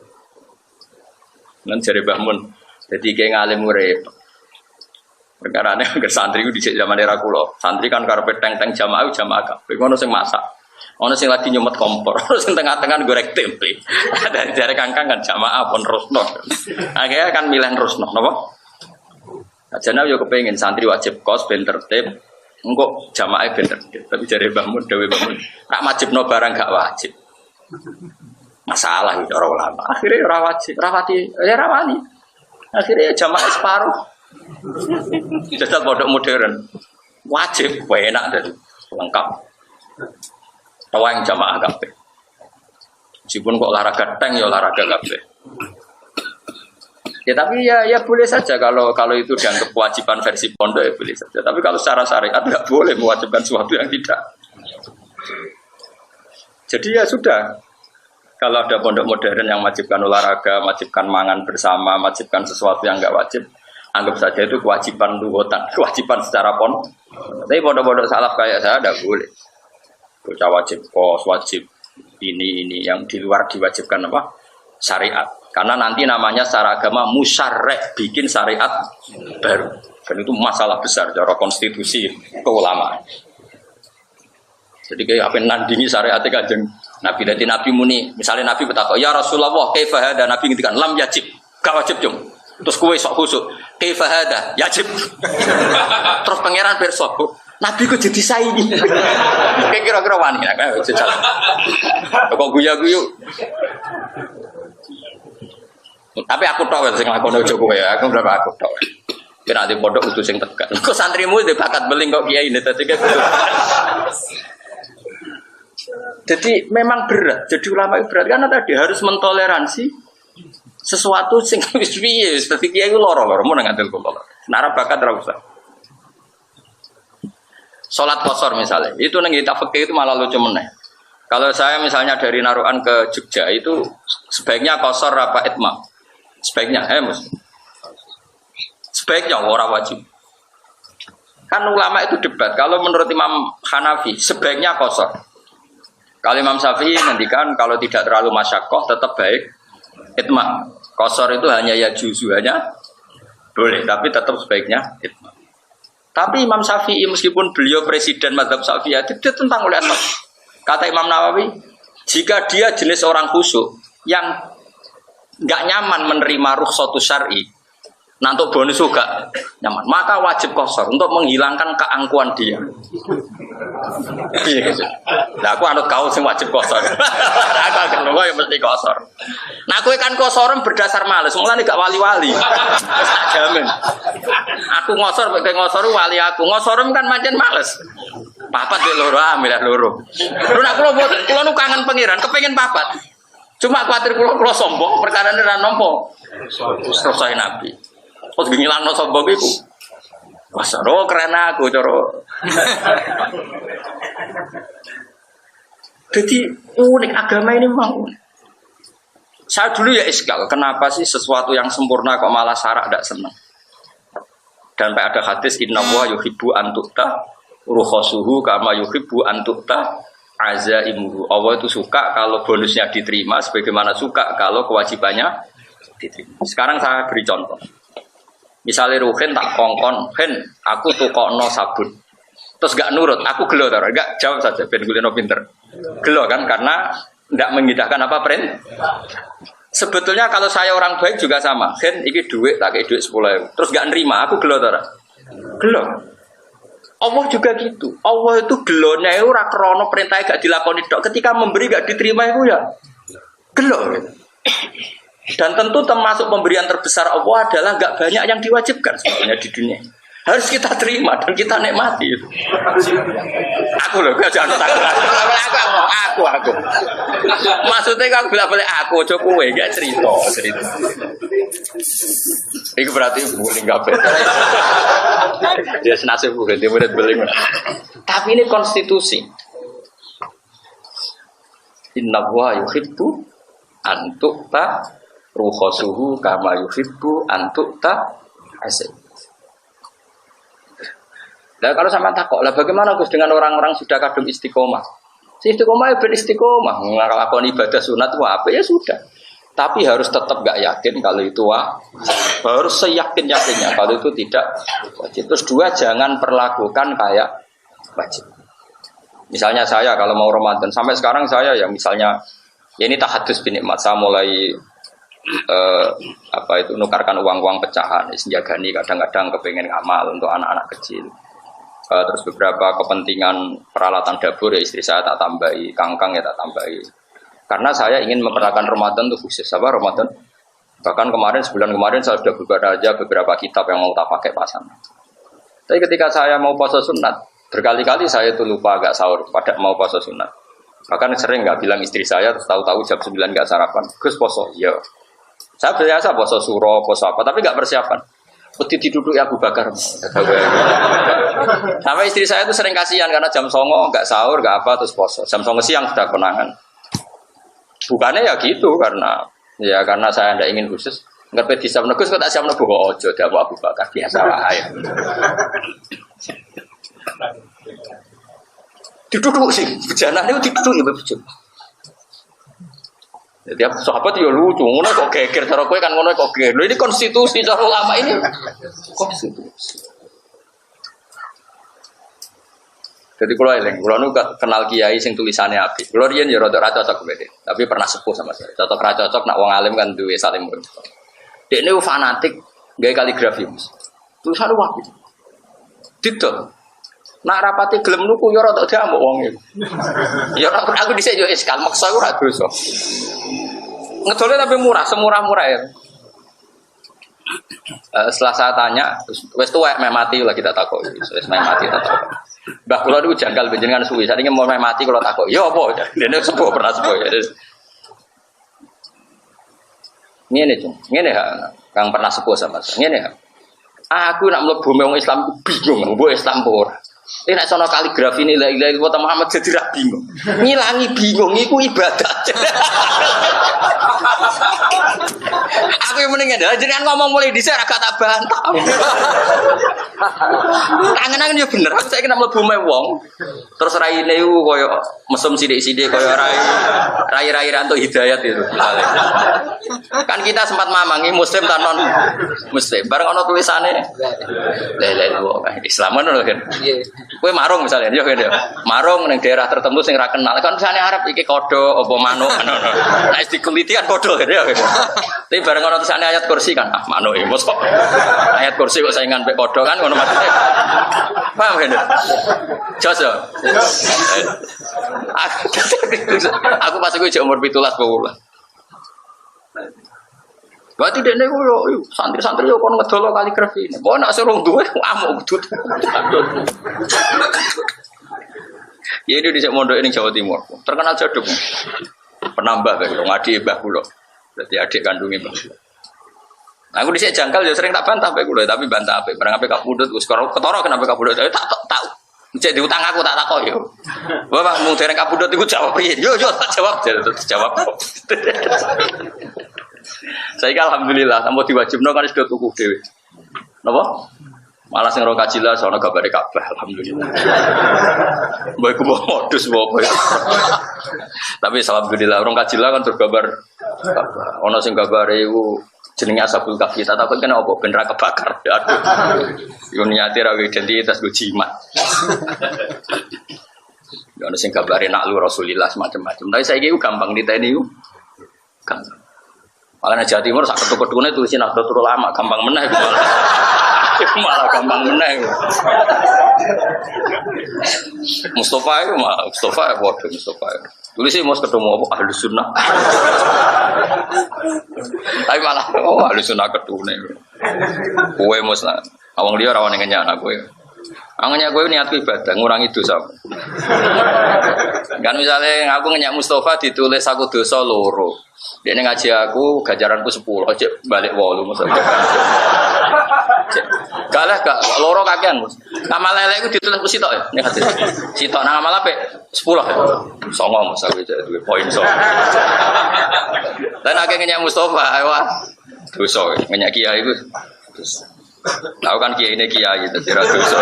Nan jare Mbah Mun, dadi kayak ngalim urip. Perkarane ke santri ku dhisik zaman era kula. Santri kan karepe teng-teng jamaah kabeh. Ono sing masak. Ono sing lagi nyumet kompor, ono sing tengah-tengah goreng tempe. Dari jare kangkang kan jamaah pun rusno. Akhirnya kan milih rusno, napa? Ajane yo kepengin santri wajib kos ben tertib. Engko jamaah ben tertib. Tapi jare Mbah Mun dewe Mbah Mun, rak wajibno barang gak wajib. Masalah itu orang ulama. Akhirnya rawati, ya rawani. Akhirnya jamaah separuh. Jajal pondok modern, wajib, enak dan lengkap. Tawang jamaah kabeh. Meskipun kok olahraga tank ya olahraga kabeh. Ya tapi ya boleh saja kalau itu dianggap kewajiban versi pondok ya boleh saja. Tapi kalau secara syariat nggak boleh mewajibkan sesuatu yang tidak. Jadi ya sudah. Kalau ada pondok modern yang wajibkan olahraga, wajibkan mangan bersama, wajibkan sesuatu yang enggak wajib, anggap saja itu kewajiban lugotan, kewajiban secara pondok. Tapi pondok-pondok salaf kayak saya tidak boleh. Bocah wajib kos, wajib ini yang di luar diwajibkan apa? Syariat. Karena nanti namanya secara agama musyarrek, bikin syariat baru. Dan itu masalah besar secara konstitusi keulamaan. Jadi kayak apa nandingi syariatnya Kanjeng Nabi. Dari Nabi muni, misalnya Nabi bertakwa, ya Rasulullah, kaifa hada? Nabi ngintikan, lam yajib, gak wajib jom. Terus kue sok khusuk, kaifa hada? Yajib. Terus pangeran bersok, Nabi kok jadi saingi. Kayak kira-kira wani, kan? Kok guya-guyu. Tapi aku tahu sing lakone ojo kowe ya, aku berapa aku tahu. Kira di pondok kudu sing tegas. Kok santrimu dhe bakat beling kok kiai ini tadi kan. Jadi memang berat. Jadi ulama itu berat karena tadi harus mentoleransi sesuatu sing wis piye wis dadi kiai ku loro-loro mun ngandel kok. Nara bakat ra usah. Salat qasar misalnya, itu nang kita fikih itu malah lucu meneh. Kalau saya misalnya dari Narukan ke Jogja itu sebaiknya qasar apa itmam? Sebaiknya Mus. Sebaiknya ora wajib. Kan ulama itu debat. Kalau menurut Imam Hanafi sebaiknya qasar. Kalau Imam Syafi'i ngendikan kalau tidak terlalu masyakoh tetap baik itmam. Qasar itu hanya ya juzu hanya boleh, tapi tetap sebaiknya itmam. Tapi Imam Syafi'i meskipun beliau presiden mazhab Syafi'i itu tentang oleh asal. Kata Imam Nawawi, jika dia jenis orang khusyuk yang nggak nyaman menerima rukhsatus syar'i, nah untuk bonus juga nyaman, maka wajib qasar untuk menghilangkan keangkuhan dia. Nah aku anut kau sing wajib qasar. Aku akan lunga ya mesti qasar. Nah aku kan qasaran berdasar males, mulane gak wali-wali. Wis tak jamin. Aku ngosor pakai ngosor wali aku. Ngosorum kan mancen males. Papat di loro amilah loro. Lu nak kula nu kangen pangeran, kepengin papat. Cuma khawatir kula sombong, perkara ini ra nampa. Selesai Nabi. Terus ngilangno sombong iku. Wah, seru keren aku cara. Jadi unik agama ini memang unik. Saya dulu ya iskal, kenapa sih sesuatu yang sempurna kok malah syarak tidak senang? Dan ada hadis inna wa yuhibbu an tu'ta rukhasuhu kama yuhibbu an tu'ta azaimuhu. Allah itu suka kalau bonusnya diterima sebagaimana suka kalau kewajibannya diterima. Sekarang saya beri contoh. Misalnya Ruhin tak kongkon, Hen, aku tukokno sabun. Terus gak nurut, aku gelo tar, gak jawab saja ben kulino pinter. Gelo kan karena tidak mengindahkan apa print. Sebetulnya kalau saya orang baik juga sama. Hen, iki duit tak kayak duit 10.000. Terus gak nerima, aku gelo tar. Gelo. Allah juga gitu. Allah itu gelonya itu ora krana perintah gak dilakoni tok. Ketika memberi gak diterima itu ya gelo gitu. Dan tentu termasuk pemberian terbesar Allah adalah gak banyak yang diwajibkan sebetulnya di dunia. harus kita terima dan kita nikmati. Aku loh, jangan aku. Maksudnya kan boleh aku, coba kowe gak cerita. Itu berarti boleh nggak beda. Dia senasib bukan dia murid beling. Tapi ini konstitusi. Inna wa yuhibbu antuk ta ruhosuhu kama yuhibbu antuk ta asik. Nah kalau sama takok lah bagaimana Gus dengan orang-orang sudah kadung istiqomah? Si istiqomah ya beristiqomah, melakukan ibadah sunat apa ya sudah. Tapi harus tetap gak yakin kalau itu harus seyakin-yakinnya kalau itu tidak wajib. Terus dua, jangan perlakukan kayak wajib. Misalnya saya kalau mau Ramadan sampai sekarang saya ya misalnya ya ini tahadus bin nikmat, saya mulai nukarkan uang-uang pecahan, senjagani kadang-kadang kepengen ngamal untuk anak-anak kecil. Terus beberapa kepentingan peralatan dapur ya istri saya tak tambahi, kangkang ya tak tambahi. Karena saya ingin memperlakukan Ramadan itu khusus apa Ramadan. Bahkan sebulan kemarin saya sudah beberapa kitab yang mau tak pakai pasangan. Tapi ketika saya mau puasa sunat, berkali-kali saya itu lupa agak sahur pada mau puasa sunat. Bahkan sering nggak bilang istri saya, terus tahu-tahu jam 9 nggak sarapan. Gus poso, ya. Saya biasa poso suro, poso apa, tapi nggak persiapan. Putih diduduk ya Abu Bakar. Sama istri saya itu sering kasihan karena jam 09.00 nggak sahur, nggak apa, terus poso. Jam 09.00 siang sudah konangan. Bukannya ya gitu karena saya tidak ingin khusus. Ngerti di siap negus kok tak siap negus ojo dah Abu Bakar biasa wae. Duduk sih, bejana itu duduk ya bejo. Jadi sahabat ya lucu, ngono kok geger cara kowe kan ngono kok geger. Lho ini konstitusi cara ulama ini. Konstitusi. Jadi kalau nu kenal kiai sing tulisannya apik. Kalau riyen ya rada ra cocok beda, tapi pernah sepuh sama saya. Cocok ra cocok nak wong alim kan duwe saling murid. Dek niku fanatik gawe kaligrafi. Tulisannya apik. Didol. Nak rapati gelem nuku ya rada diamuk wong iku. Ya aku dhisik yo iskal maksa iku ra dosa. Ngedole tapi murah, semurah-murah ya. Setelah saya tanya, wes tuwek meh mati lah kita takok. Wes meh mati tak takok. Mbah kula niku janggal panjenengan suwi. Sakniki mau meh mati kula takok. Ya apa? Dene sepuh pernah sepuh ya. Ngene, Cung. Ngene ha, Kang pernah sepuh sama saya. Ngene ha. Aku nak mlebu wong Islam bingung, mbok Islam apa ora. Nek sono kaligrafi ini la ilaha illallah Muhammad jadi ra bingung. Ngilangi bingung iku ibadah. Aku yang mendingan dah, jangan ngomong mulai dhisik ra tak bantah. Kangen-kangen yo bener, aku saiki nek mlebu wong. Terus raine iku koyo mesum sithik-sithik koyo rai ranto hidayat itu. Kan kita sempat mamangi muslim ta non muslim. Bareng ana tulisane la ilaha illallah Islam ngono kan. Kowe marung misalnya, yo kan ya. Marung ning daerah tertentu sing ra kenal. Kan misale arep iki kodho apa manuk ngono. Nek dikuliti kan kodho kan ya. Tapi bareng ana tulisane ayat kursi kan, manuk iki mos kok. Ayat kursi kok saingan mek kodho kan ngono maksudnya. Paham kan? Jos yo. Aku pas iku umur 17 pula. Berarti dene ku yo santri-santri yo kon ngedol kaligrafi. Kok nek suruh duwe amuk kudut. Ya ini di mondok ini Jawa Timur. Terkenal jaduk. Penambah kae ngadi mbah kula. Berarti adik kandungnya mbah. Aku dhisik jangkal ya sering tak bantah mbah kula, tapi bantah apik. Barang apik kabudut wis ketara kenapa kabudut. Tak cek diutang aku tak takok yo. Bapak mung dereng kabudut iku jawab piye? Yo tak jawab. Saya alhamdulillah, sampai diwajibno kan sudah tuku dewe. Napa? Malah sing ora kajilah sono gambare Ka'bah alhamdulillah. Mbok iku modus mbok. Tapi alhamdulillah orang kajilah kan tergambar Ka'bah. Ono sing gambare iku jenenge Ashabul Kahfi. Tak takon kena apa ben ra kebakar. Aduh. Yo niate ra identitas go jimat. Ono sing gambare naklu Rasulillah macam-macam. Tapi saiki ku gampang diteni ku. Gampang. Malah Jawa Timur sak ketuk-ketukune tulisin Nahdlatul Ulama gampang meneh malah gampang meneh. Mustafa itu malah Mustafa waduh Mustafa. Tulisin mos ketemu apa Ahlus Sunnah. Tapi malah Ahlus Sunnah ketune. Kowe musnah. Awang dia rawan ngenyak anak kowe. Angannya gue niatku ibadah, ngurangi dosa. Kan misalnya aku ngenyak Mustafa ditulis aku dosa loro. Dia ngaji aku gajaranku 10, aja balik 8 maksudnya. Kalah gak loro kakean, Mus. Amal lele iku ditulis sitok ya. Nek hadis. Sitok nang amal apik 10 ya. Songo Mus aku jadi duwe poin so. Lan akeh ngenyak Mustafa, wah. Dosa ngenyak kiai iku. Tahu kan kiai ini kiai jadi dosa.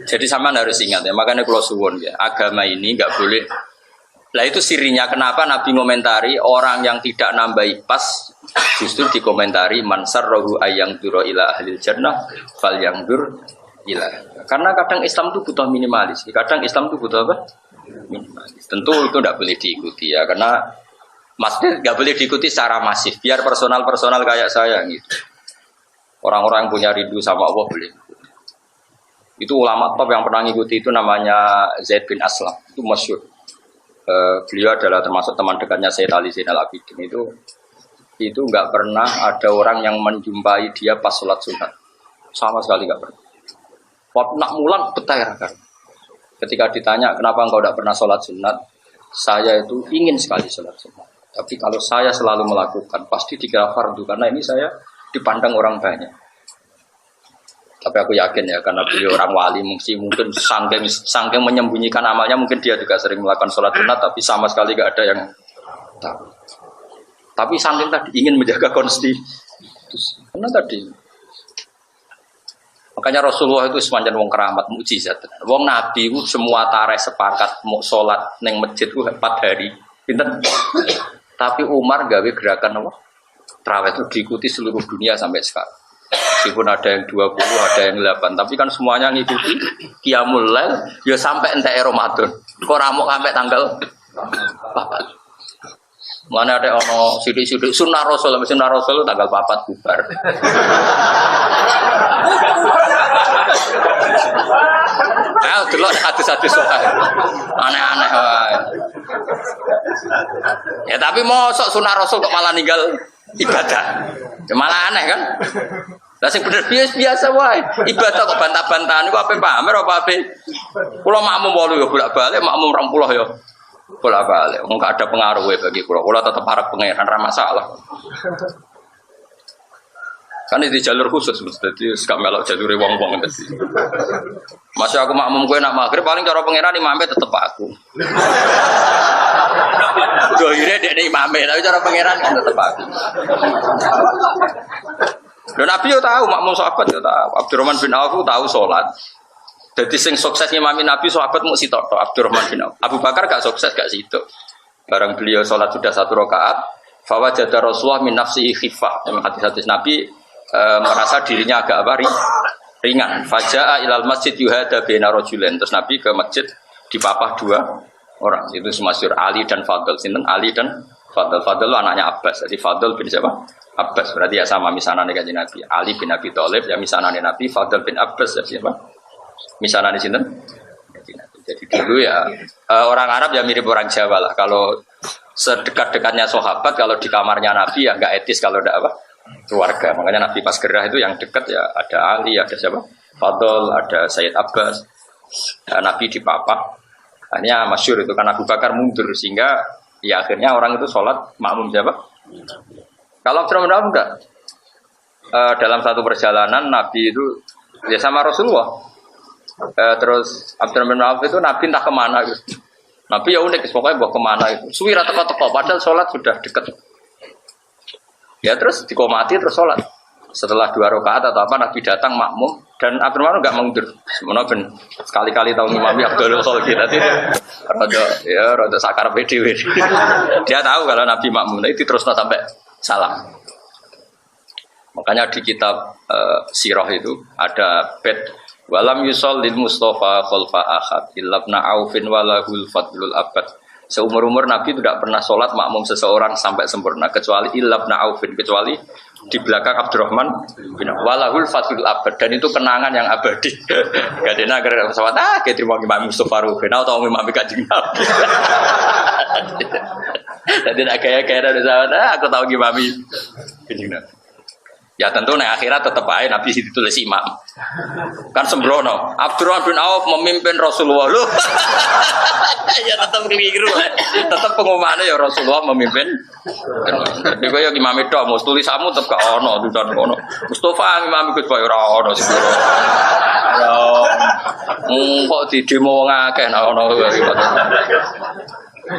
Jadi sama harus ingat ya, makanya kalau suwon ya, agama ini nggak boleh. Lah itu sirinya kenapa Nabi ngomentari orang yang tidak nambahi pas justru dikomentari mansar rohu ayang duro ila ahlil jannah fal yang dur ila. Karena kadang Islam itu butuh minimalis, kadang Islam itu butuh apa? Minimalis. Tentu itu tidak boleh diikuti ya, karena masjid nggak boleh diikuti secara masif, biar personal kayak saya gitu. Orang-orang yang punya rindu sama Allah boleh. Itu ulama top yang pernah ngikuti itu namanya Zaid bin Aslam, itu masyhur. Beliau adalah termasuk teman dekatnya Sayyid Ali Zainal Abidin. Itu nggak pernah ada orang yang menjumpai dia pas sholat sunat, sama sekali nggak pernah. Waktu nak mulan betah kan. Ketika ditanya kenapa engkau tidak pernah sholat sunat, saya itu ingin sekali sholat sunat. Tapi kalau saya selalu melakukan, pasti dikira fardu, karena ini saya dipandang orang banyak. Tapi aku yakin ya, karena beliau orang wali, mungkin sangking menyembunyikan amalnya, mungkin dia juga sering melakukan sholat sunat, tapi sama sekali gak ada yang tahu. Tapi sangking tadi ingin menjaga konstitusi. Karena tadi, makanya Rasulullah itu sepanjang wong keramat, mukjizat. Wong Nabi itu semua tarikh sepakat, mau sholat neng masjid itu 4 hari. Pinter. Tapi Umar gawe gerakan apa? Tarawih itu diikuti seluruh dunia sampai sekarang. Meskipun ada yang 20, ada yang 8, tapi kan semuanya ngikuti Qiyamul Lail ya sampai entek Ramadan. Kok ramuk sampai tanggal 4. Mana ada ono sidik-sidik sunah Rasul tanggal 4 bubar. Ayo delok hadis-hadis soal. Aneh-aneh wae. Ya tapi mosok sunah Rasul kok malah ninggal ibadah. Ya malah aneh kan? Lah sing bener biasa wae. Ibadah kok bantah-bantahan iku ape pamer apa ape? Kula makmum 8 ya bolak-balik, makmum 20 ya bolak-balik. Wong gak ada pengaruh bagi kula. Kula tetep arep pangeran ra masalah. Kan di jalur khusus, jadi gak melok jalur wong-wong tadi. Masih aku makmum gue nak maghrib paling cara pangeran imamnya tetep aku. Dohirnya dia imamnya, tapi cara pangeran kan tetep aku. Dan Nabi yo tahu, makmum sahabat yo tahu. Abdurrahman bin Auf tahu sholat. Jadi sing sukses ngimami Nabi sahabat mau sitok Abdurrahman bin Auf. Abu Bakar gak sukses gak sitok. Barang beliau sholat sudah 1 rakaat, fawajada Rasulullah min nafsihi khifah. Hadis-hadis Nabi merasa dirinya agak apa ringan. Faja'a ilal masjid yuhada baina rajulain. Terus Nabi ke masjid dipapah 2 orang. Itu masyhur Ali dan Fadl. Sinten Ali dan Fadl. Fadl anaknya Abbas. Jadi Fadl bin siapa? Abbas. Berarti ya sama misanane kanjeng Nabi. Ali bin Abi Thalib ya misanane Nabi, Fadl bin Abbas ya siapa? Misanane sinten? Jadi dulu ya orang Arab ya mirip orang Jawa lah. Kalau sedekat-dekatnya sahabat, kalau di kamarnya Nabi ya enggak etis kalau enggak apa? Keluarga. Makanya Nabi pas gerah itu yang dekat ya ada Ali, ada siapa? Fadl, ada Sayyid Abbas. Nabi dipapah. Hanya masyhur itu karena Abu Bakar mundur sehingga ya akhirnya orang itu sholat makmum siapa? Kalau Abdurrahman enggak. Dalam satu perjalanan Nabi itu ya sama Rasulullah. Terus Abdurrahman itu Nabi entah kemana gitu. Nabi ya unik, pokoknya bawa kemana itu. Suwira teko-teko padahal sholat sudah dekat. Ya terus dikomati terus sholat. Setelah 2 rakaat atau apa Nabi datang makmum dan Abdurrahman enggak mundur. Sebenarnya sekali-kali tahu imami Abdul Khalid tadi rada sakar PDW. Dia tahu kalau Nabi makmum itu terus sampai salam. Makanya di kitab sirah itu ada bed walam yusallil Mustafa khalfa ahad illabna aufin walahul fadlul abad. Seumur-umur Nabi tidak pernah sholat makmum seseorang sampai sempurna kecuali ilabna aufin, kecuali di belakang Abdurrahman bin walahul fadlul abad, dan itu kenangan yang abadi. Gadena agar pesawat kita terima Imam Mustafa Ruben atau Imam Kanjeng Nabi. Jadi nak gaya-gaya dari sana, aku tahu gimana. Ya tentu nih akhirat tetap aja Nabi itu tulis imam. Kan sembrono. Abdurrahman bin Auf memimpin Rasulullah lu. Ya tetap keliru. Tetap pengumumannya ya Rasulullah memimpin. Tapi kau yang imam itu mau tulisamu tetap gak ono tuh dan ono. Mustafa imam ikut bayar ono sih. Kok di demo ngakeh ono.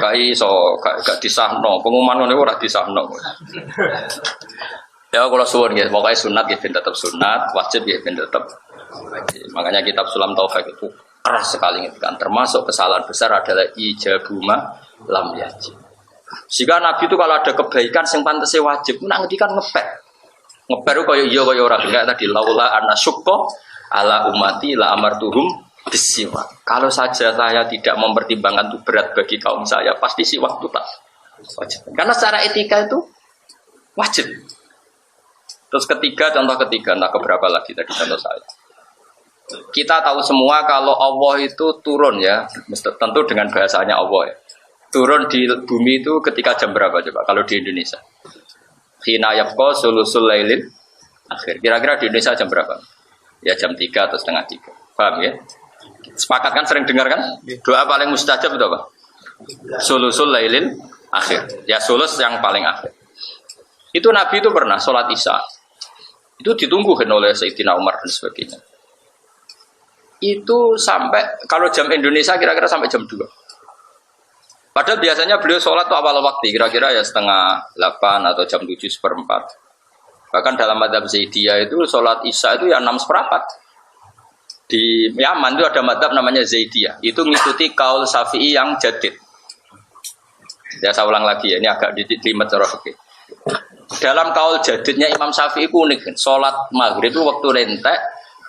Gak iso, gak disahno. Pengumuman ini ora disahno. Ya kalau suwun gitu, pokoknya sunat gitu tetap sunat, wajib gitu tetap. Makanya kitab Sulam Taufik itu keras sekali gitu kan. Termasuk kesalahan besar adalah ijabuma lam yajib. Jika Nabi itu kalau ada kebaikan yang pantasnya wajib, nak ngendikan ngepek. Ngepek itu kaya iya kaya orang enggak tadi laula anna syukka ala umati la amartuhum bisiwak. Kalau saja saya tidak mempertimbangkan itu berat bagi kaum saya, pasti siwak itu tak wajib. Karena secara etika itu wajib. Terus contoh ketiga, entah keberapa lagi tadi contoh saya. Kita tahu semua kalau Allah itu turun ya, tentu dengan bahasanya Allah ya. Turun di bumi itu ketika jam berapa coba kalau di Indonesia? Khina yafqa sulusul lailil akhir. Kira-kira di Indonesia jam berapa? Ya jam 3 atau setengah 3. Paham ya? Sepakat kan, sering dengar kan? Doa paling mustajab itu apa? Sulusul lailil akhir. Ya sulus yang paling akhir. Itu Nabi itu pernah sholat Isya. Itu ditungguin oleh Sayyidina Umar dan sebagainya. Itu sampai, kalau jam Indonesia kira-kira sampai jam 2. Padahal biasanya beliau sholat itu awal waktu, kira-kira ya setengah 8 atau jam 7:04. Bahkan dalam madzhab Zaidiyah itu sholat Isya itu ya 6:04. Di Yaman itu ada madzhab namanya Zaidiyah. Itu mengikuti kaul Syafi'i yang jadid. Ya saya ulang lagi ya, ini agak dilimet cara fikih. Dalam kaul jadidnya Imam Syafi'i unik, sholat maghrib itu waktu rentek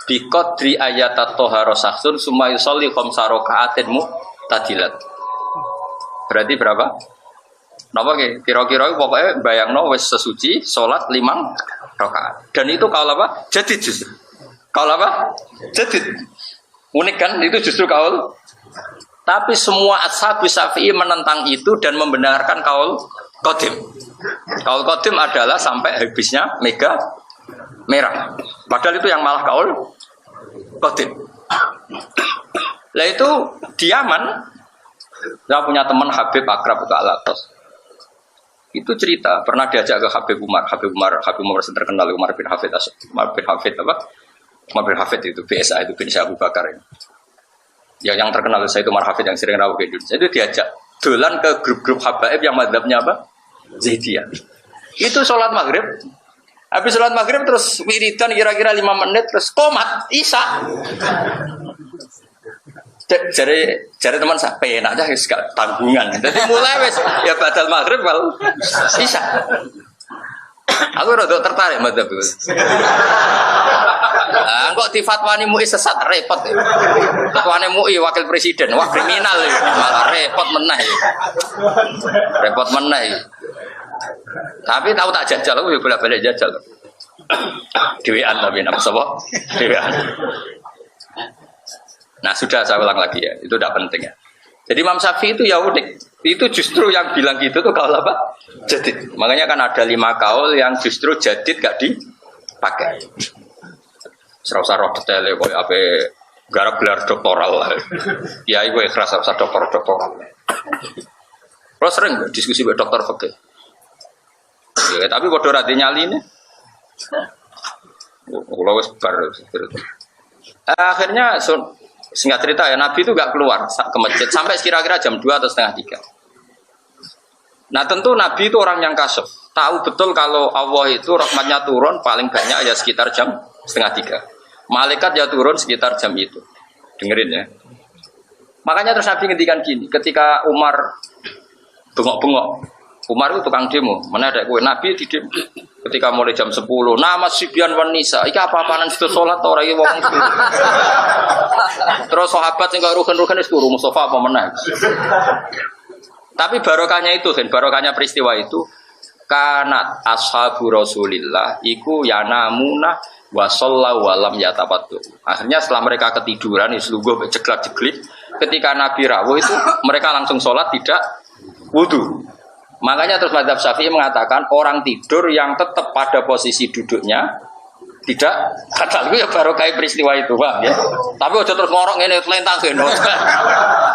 biqadri ayatat toharo saksun summa yusolli khamsa raka'atin mu'tadilat. Berarti berapa? Napa kira-kira pokoknya bayangno wis sesuci sholat 5 rakaat. Dan itu kaul apa? Jadid justru. Kaul apa? Jadid. Unik kan? Itu justru kaul. Tapi semua ashab Syafi'i menentang itu dan membenarkan kaul qadim. Kaul qadim adalah sampai habisnya mega merah. Padahal itu yang malah kaul qadim. Lah itu di Yaman, saya punya teman Habib akrab ke Al-Atas. Itu cerita pernah diajak ke Habib Umar terkenal Umar bin Hafid apa? Umar bin Hafid itu BSA itu bin Abu Bakar ini. Ya yang terkenal saya itu Umar Hafid yang sering rawuh ke Indonesia. Itu diajak dolan ke grup-grup habaib yang madzhabnya apa? Zaidiyah. Itu sholat maghrib. Habis sholat maghrib terus wiridan kira-kira 5 menit terus komat Isya. Jari teman saya penak aja gak tanggungan. Jadi mulai wes ya badal maghrib kalau Isya. Aku rada tertarik madzhab itu. Kok difatwani MUI sesat repot ya. Fatwani MUI wakil presiden, wah kriminal ya. Malah repot meneh ya. Repot meneh ya. Tapi tahu tak jajal, aku bolak-balik jajal. Dewean tapi nama sapa? Dewean. Nah sudah saya ulang lagi ya, itu tidak penting ya. Jadi Imam Syafi'i itu ya unik. Itu justru yang bilang gitu tuh kaul apa? Jadid. Makanya kan ada 5 kaul yang justru jadid gak dipakai. Serasa roh detailnya kok apa garap gelar doktoral lah. Ya ibu ikhlas serasa doktoral. Kalau sering diskusi dengan dokter fikih. Ya, tapi bodoh rati nyali ini. Kalau wes bar. Akhirnya singkat cerita ya Nabi itu gak keluar ke masjid sampai kira-kira jam 2 atau setengah 3. Nah tentu Nabi itu orang yang kasuf. Tahu betul kalau Allah itu rahmatnya turun paling banyak ya sekitar jam setengah 3. Malaikat ya turun sekitar jam itu. Dengerin ya. Makanya terus Nabi ngendikan gini, ketika Umar bengok-bengok. Umar itu tukang demo, mana ada kue Nabi di demo. Ketika mulai jam 10, nama Sibyan wan Nisa, iki apa-apaan situ sholat orang ini wong itu. Terus sahabat sing kok rugen-rugen wis turu Mustafa apa meneh. Tapi barokahnya itu, barokahnya peristiwa itu kanat ashabu Rasulillah iku yanamuna wa sallallahu walam yatafaddu. Akhirnya setelah mereka ketiduran, selungguh jeglak-jeglip, ketika Nabi rawuh itu mereka langsung sholat tidak wudu. Makanya terus mazhab Syafi'i mengatakan orang tidur yang tetap pada posisi duduknya tidak batal. Itu ya baru kayak peristiwa itu, Bang ya. Tapi aja terus ngorok ngene telentang geno.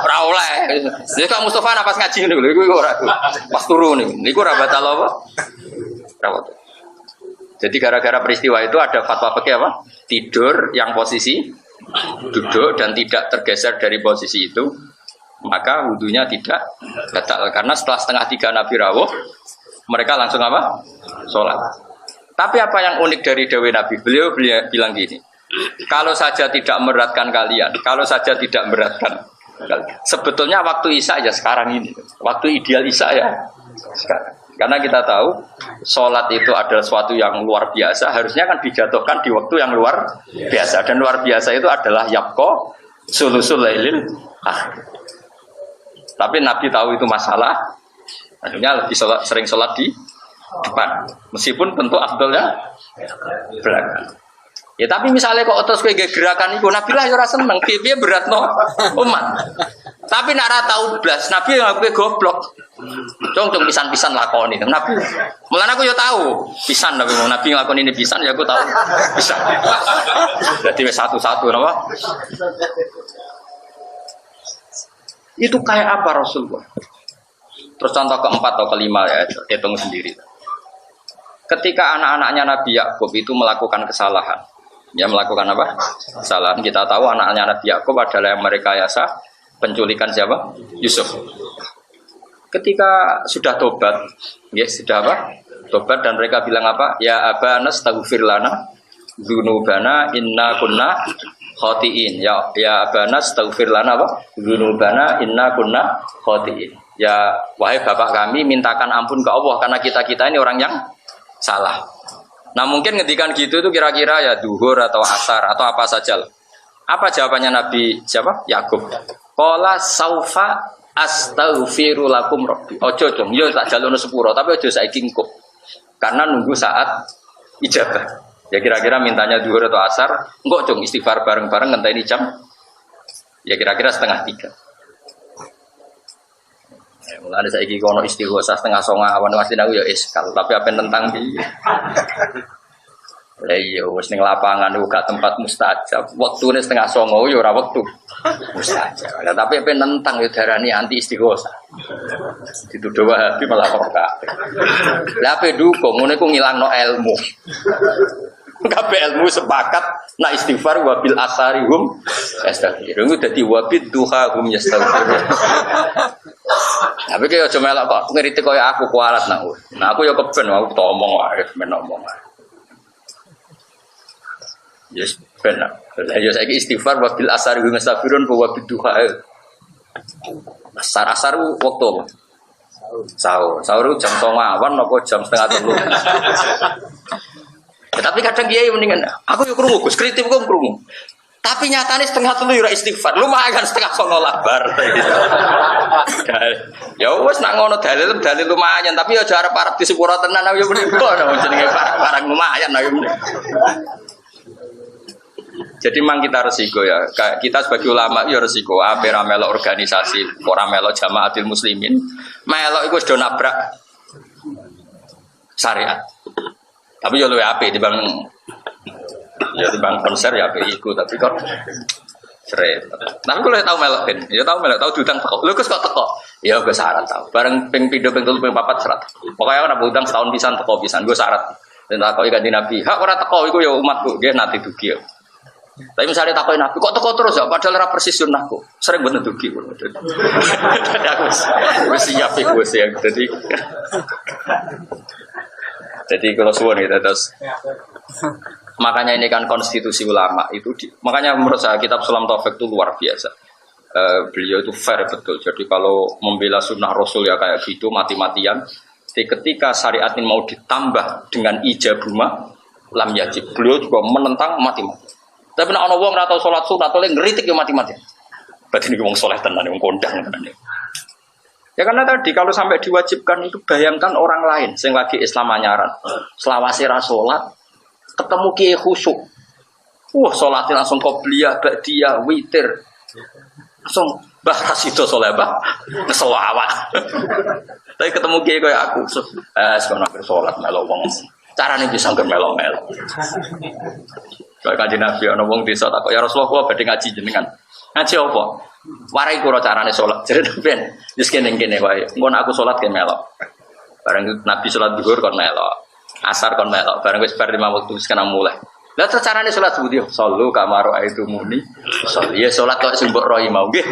Ora oleh. Jadi Kak Mustofa napas ngaji ngene lho, iku ora. Pas turu niku ora batal apa? Ora batal. Jadi gara-gara peristiwa itu ada fatwa fikih apa? Tidur yang posisi duduk dan tidak tergeser dari posisi itu, maka wudunya tidak batal. Karena setelah setengah 3 Nabi rawuh, mereka langsung apa? Sholat. Tapi apa yang unik dari dawuh Nabi? Beliau bilang gini, kalau saja tidak memberatkan kalian, kalau saja tidak memberatkan kalian, sebetulnya waktu Isya ya sekarang ini, waktu ideal Isya ya sekarang. Karena kita tahu sholat itu adalah sesuatu yang luar biasa, harusnya kan dijatuhkan di waktu yang luar biasa. Dan luar biasa itu adalah yabqa sulusul lailil akhir. Tapi Nabi tahu itu masalah, akhirnya lebih sering sholat di depan. Meskipun tentu afdolnya belakang. Ya tapi misalnya kok otos kowe gerakan iku Nabi lah ya ora seneng, piye beratno umat. Tapi nek ora tau blas, Nabi yang kowe goblok. Cung pisan-pisan lakoni. Nabi. Mulane aku ya tahu pisan Nabi nglakoni ini pisan ya aku tahu pisan. Jadi wis satu-satu napa? Itu kayak apa Rasulullah? Terus contoh keempat atau kelima ya, hitung sendiri. Ketika anak-anaknya Nabi Yakub itu melakukan kesalahan, ya melakukan apa? Kesalahan. Kita tahu anak-anaknya Nabi Yakub adalah yang merekayasa penculikan siapa? Yusuf. Ketika sudah tobat, ya sudah apa? Tobat dan mereka bilang apa? Ya abana astaghfir lana dzunubana inna kunna khotiin. Ya abana astaghfir lana apa? Dzunubana inna kunna khotiin. Ya wahai bapak kami, mintakan ampun ke Allah karena kita-kita ini orang yang salah. Nah mungkin ngedikan gitu itu kira-kira ya duhur atau asar atau apa saja. Apa jawabannya Nabi siapa? Yakub. Qala saufa astaghfiru lakum rabbi. Ojo dong, yo tak jalono sepuro, tapi ojo saiki engko. Karena nunggu saat ijabah. Ya kira-kira mintanya duhur atau asar, engko dong istighfar bareng-bareng ngenteni jam. Ya kira-kira 2:30. Mulane saiki kono istighosah 8:30 awan masih aku ya iskal, tapi apa tentang piye? Lah iya wis ning lapangan ku gak tempat mustajab. Wektune 8:30 ya ora wektu mustajab. Lah tapi apa nentang ya darani anti istighosah. Dituduh Wahabi malah kok kabeh. Lah ape dukung ngene ku ngilangno ilmu. Kabeh ilmu sepakat nak istighfar wabil asarihum yastaghfir. Iku dadi wabid duha hum yastaghfir. Tapi kaya aja melok kok ngritik kaya aku kualat nak. Nah aku ya keben aku tak omong wae, men omong wae. Yes, benar. Lah ya saiki istighfar wabil asarihum yastaghfirun wa wabid duha. Asar waktu sahur jam 09.00 apa jam 2:30. Tapi kadang kiai mendingan aku yuk krungu Gus, kritik kok krungu. Tapi nyatane 2:30 ora istighfar. Lumayan 2:30 labar. Ya wis nak ngono dalil lumayan, tapi ya aja arep-arep di sepuro tenan aku yo mriko jenenge barang lumayan aku mriko. Jadi memang kita resiko ya. Kita sebagai ulama ya resiko. Ape ra melok organisasi, ora melok jamaatul muslimin. Melok iku wis do nabrak syariat. Tapi yo luwih apik dibanding konser ya apik iku, tapi kok seret. Tapi kalau tahu melok ben, ya tahu diutang teko. Lho kok teko? Ya gue syarat tahu. Bareng ping 7 ping 3 ping 4 syarat. Pokoknya ana utang setahun pisan teko pisan gue syarat. Dan takoki kanjeng Nabi, "Hak ora teko iku ya umatku, nggih nanti dugi." Tapi misalnya takoki Nabi, "Kok teko terus ya padahal ora persis sunnahku." Sering bener dugi ngono. Dadi aku wis siap iku wis ya. Jadi kalau suwon itu terus makanya ini kan konstitusi ulama itu makanya menurut saya kitab Sulam Taufik itu luar biasa. Beliau itu fair betul. Jadi kalau membela sunnah Rasul ya kayak gitu mati-matian. Jadi ketika syariat ini mau ditambah dengan ijabuma lam yajib. Beliau juga menentang mati-mati. Tapi nek ana wong ora tau salat sunat oleh ngritik ya mati-mati. Berarti iki wong saleh tenan wong kondang tenan. Ya karena tadi kalau sampai diwajibkan itu bayangkan orang lain sing lagi Islam anyaran, selawase ra salat, ketemu kiai khusyuk. Wah, salatnya langsung qobliyah, ba'diyah, witir. Langsung Bah Rasido soleh bah kesel awak. Tapi ketemu kiai kayak aku, sekarang aku sholat melok wong. Carane bisa ngger melok-melok. Kayak kanjeng Nabi ana wong desa takok ya Rasulullah kula badhe ngaji jenengan. Ngaji apa? Warai kula carane salat. Jare ben wis kene-kene wae. Engko aku salat ke melok. Bareng Nabi salat zuhur kon melok. Asar kon melok. Bareng wis bar 5 waktu wis kena mulai. Lah terus carane salat sebuti sallu kamaru aitu muni. Ya salat kok sing mbok roi mau nggih.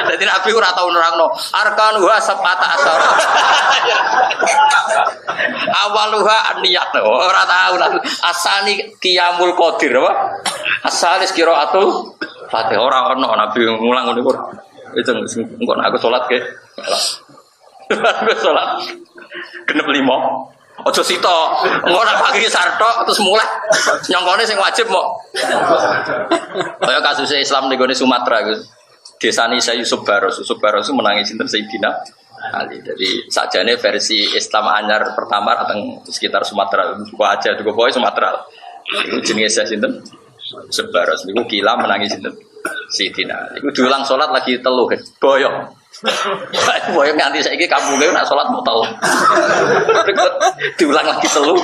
Dadi Nabi ora tau nerangno arkan wa sabata asar. Awaluha niat ora tau asani qiyamul qadir apa? Asalis qiraatul Fatih ora ono Nabi ngulang ngono kok. Itu engko aku salat ke. Aku salat. Genep 5. Ojo sito, ora pagi sartok terus mulai nyongkone sing wajib mok. Kaya kasus Islam ning gone Sumatera iku. Desane Isa Yusuf Baros itu menangi sinten Sayyidina Ali. Jadi sakjane versi Islam anyar pertama datang sekitar Sumatera, buka aja juga pokoke Sumatera. Iku jenenge sinten? Sebaros niku kila menangi sinten? Sayyidina. Iku diulang salat lagi telu boyong. Boyong nganti saiki kampunge nak salat mau tau. Diulang lagi telu.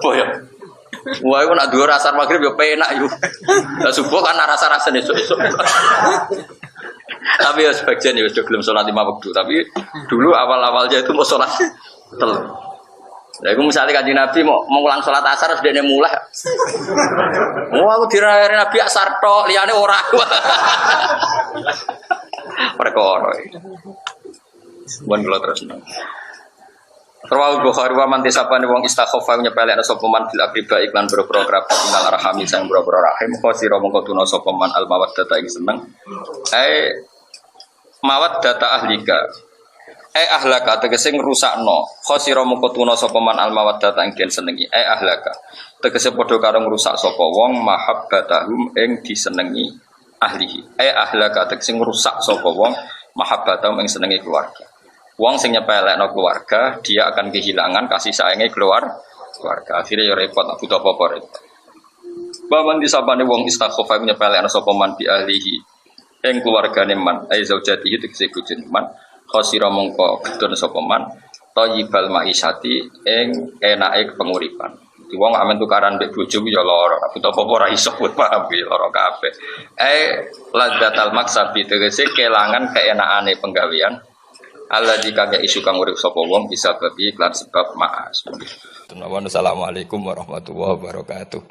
Boyong. Wah, iku nak dhuwur asar magrib yo penak yo. Lah subuh kan rasa-rasane esuk-esuk. Tapi ya sebagian ya sudah belum sholat 5 waktu. Tapi dulu awal-awalnya itu mau sholat telu. Nah, itu misalnya kanjeng Nabi mau ulang sholat asar harus dia mulai. Oh, aku dirayain Nabi asar tok, liane orang. Perkara. Bukan kalau terus. Rawal Bukhari wa man tisapane wong istakhafa nyepelekna sapa man bil akriba iklan boro-boro minal arhami sang boro-boro rahim khosira mongko tuna sapa man al mawaddata ing seneng. Mawaddata ahlika. Ahlaka tegese ngrusakno khosira mongko tuna sapa man al mawaddata ing den senengi. Ahlaka tegese padha karo ngrusak sapa wong mahabbatahum ing disenengi ahlihi. Ahlaka tegese ngrusak sapa wong mahabbatahum ing senengi keluarga. Wong sing nyepelekno keluarga, dia akan kehilangan kasih sayangnya keluarga. Akhirnya ya repot, butuh apa-apa repot. Baman disapane wong istakhafa nyepelekno sapa man bi ahlihi ing keluargane man, ai zaujatihi tegese bojone man, khosira mongko gedon sapa man, thayyibal maisati ing enake penguripan. Di wong amen tukaran mbek bojo ya lara, butuh apa-apa ora iso paham ya lara kabeh. Ladzatal maksabi tegese kelangan keenakane penggawean. Allah jika gak isu kang urip sapa wong bisa babi lan sebab maas. Assalamualaikum warahmatullahi wabarakatuh.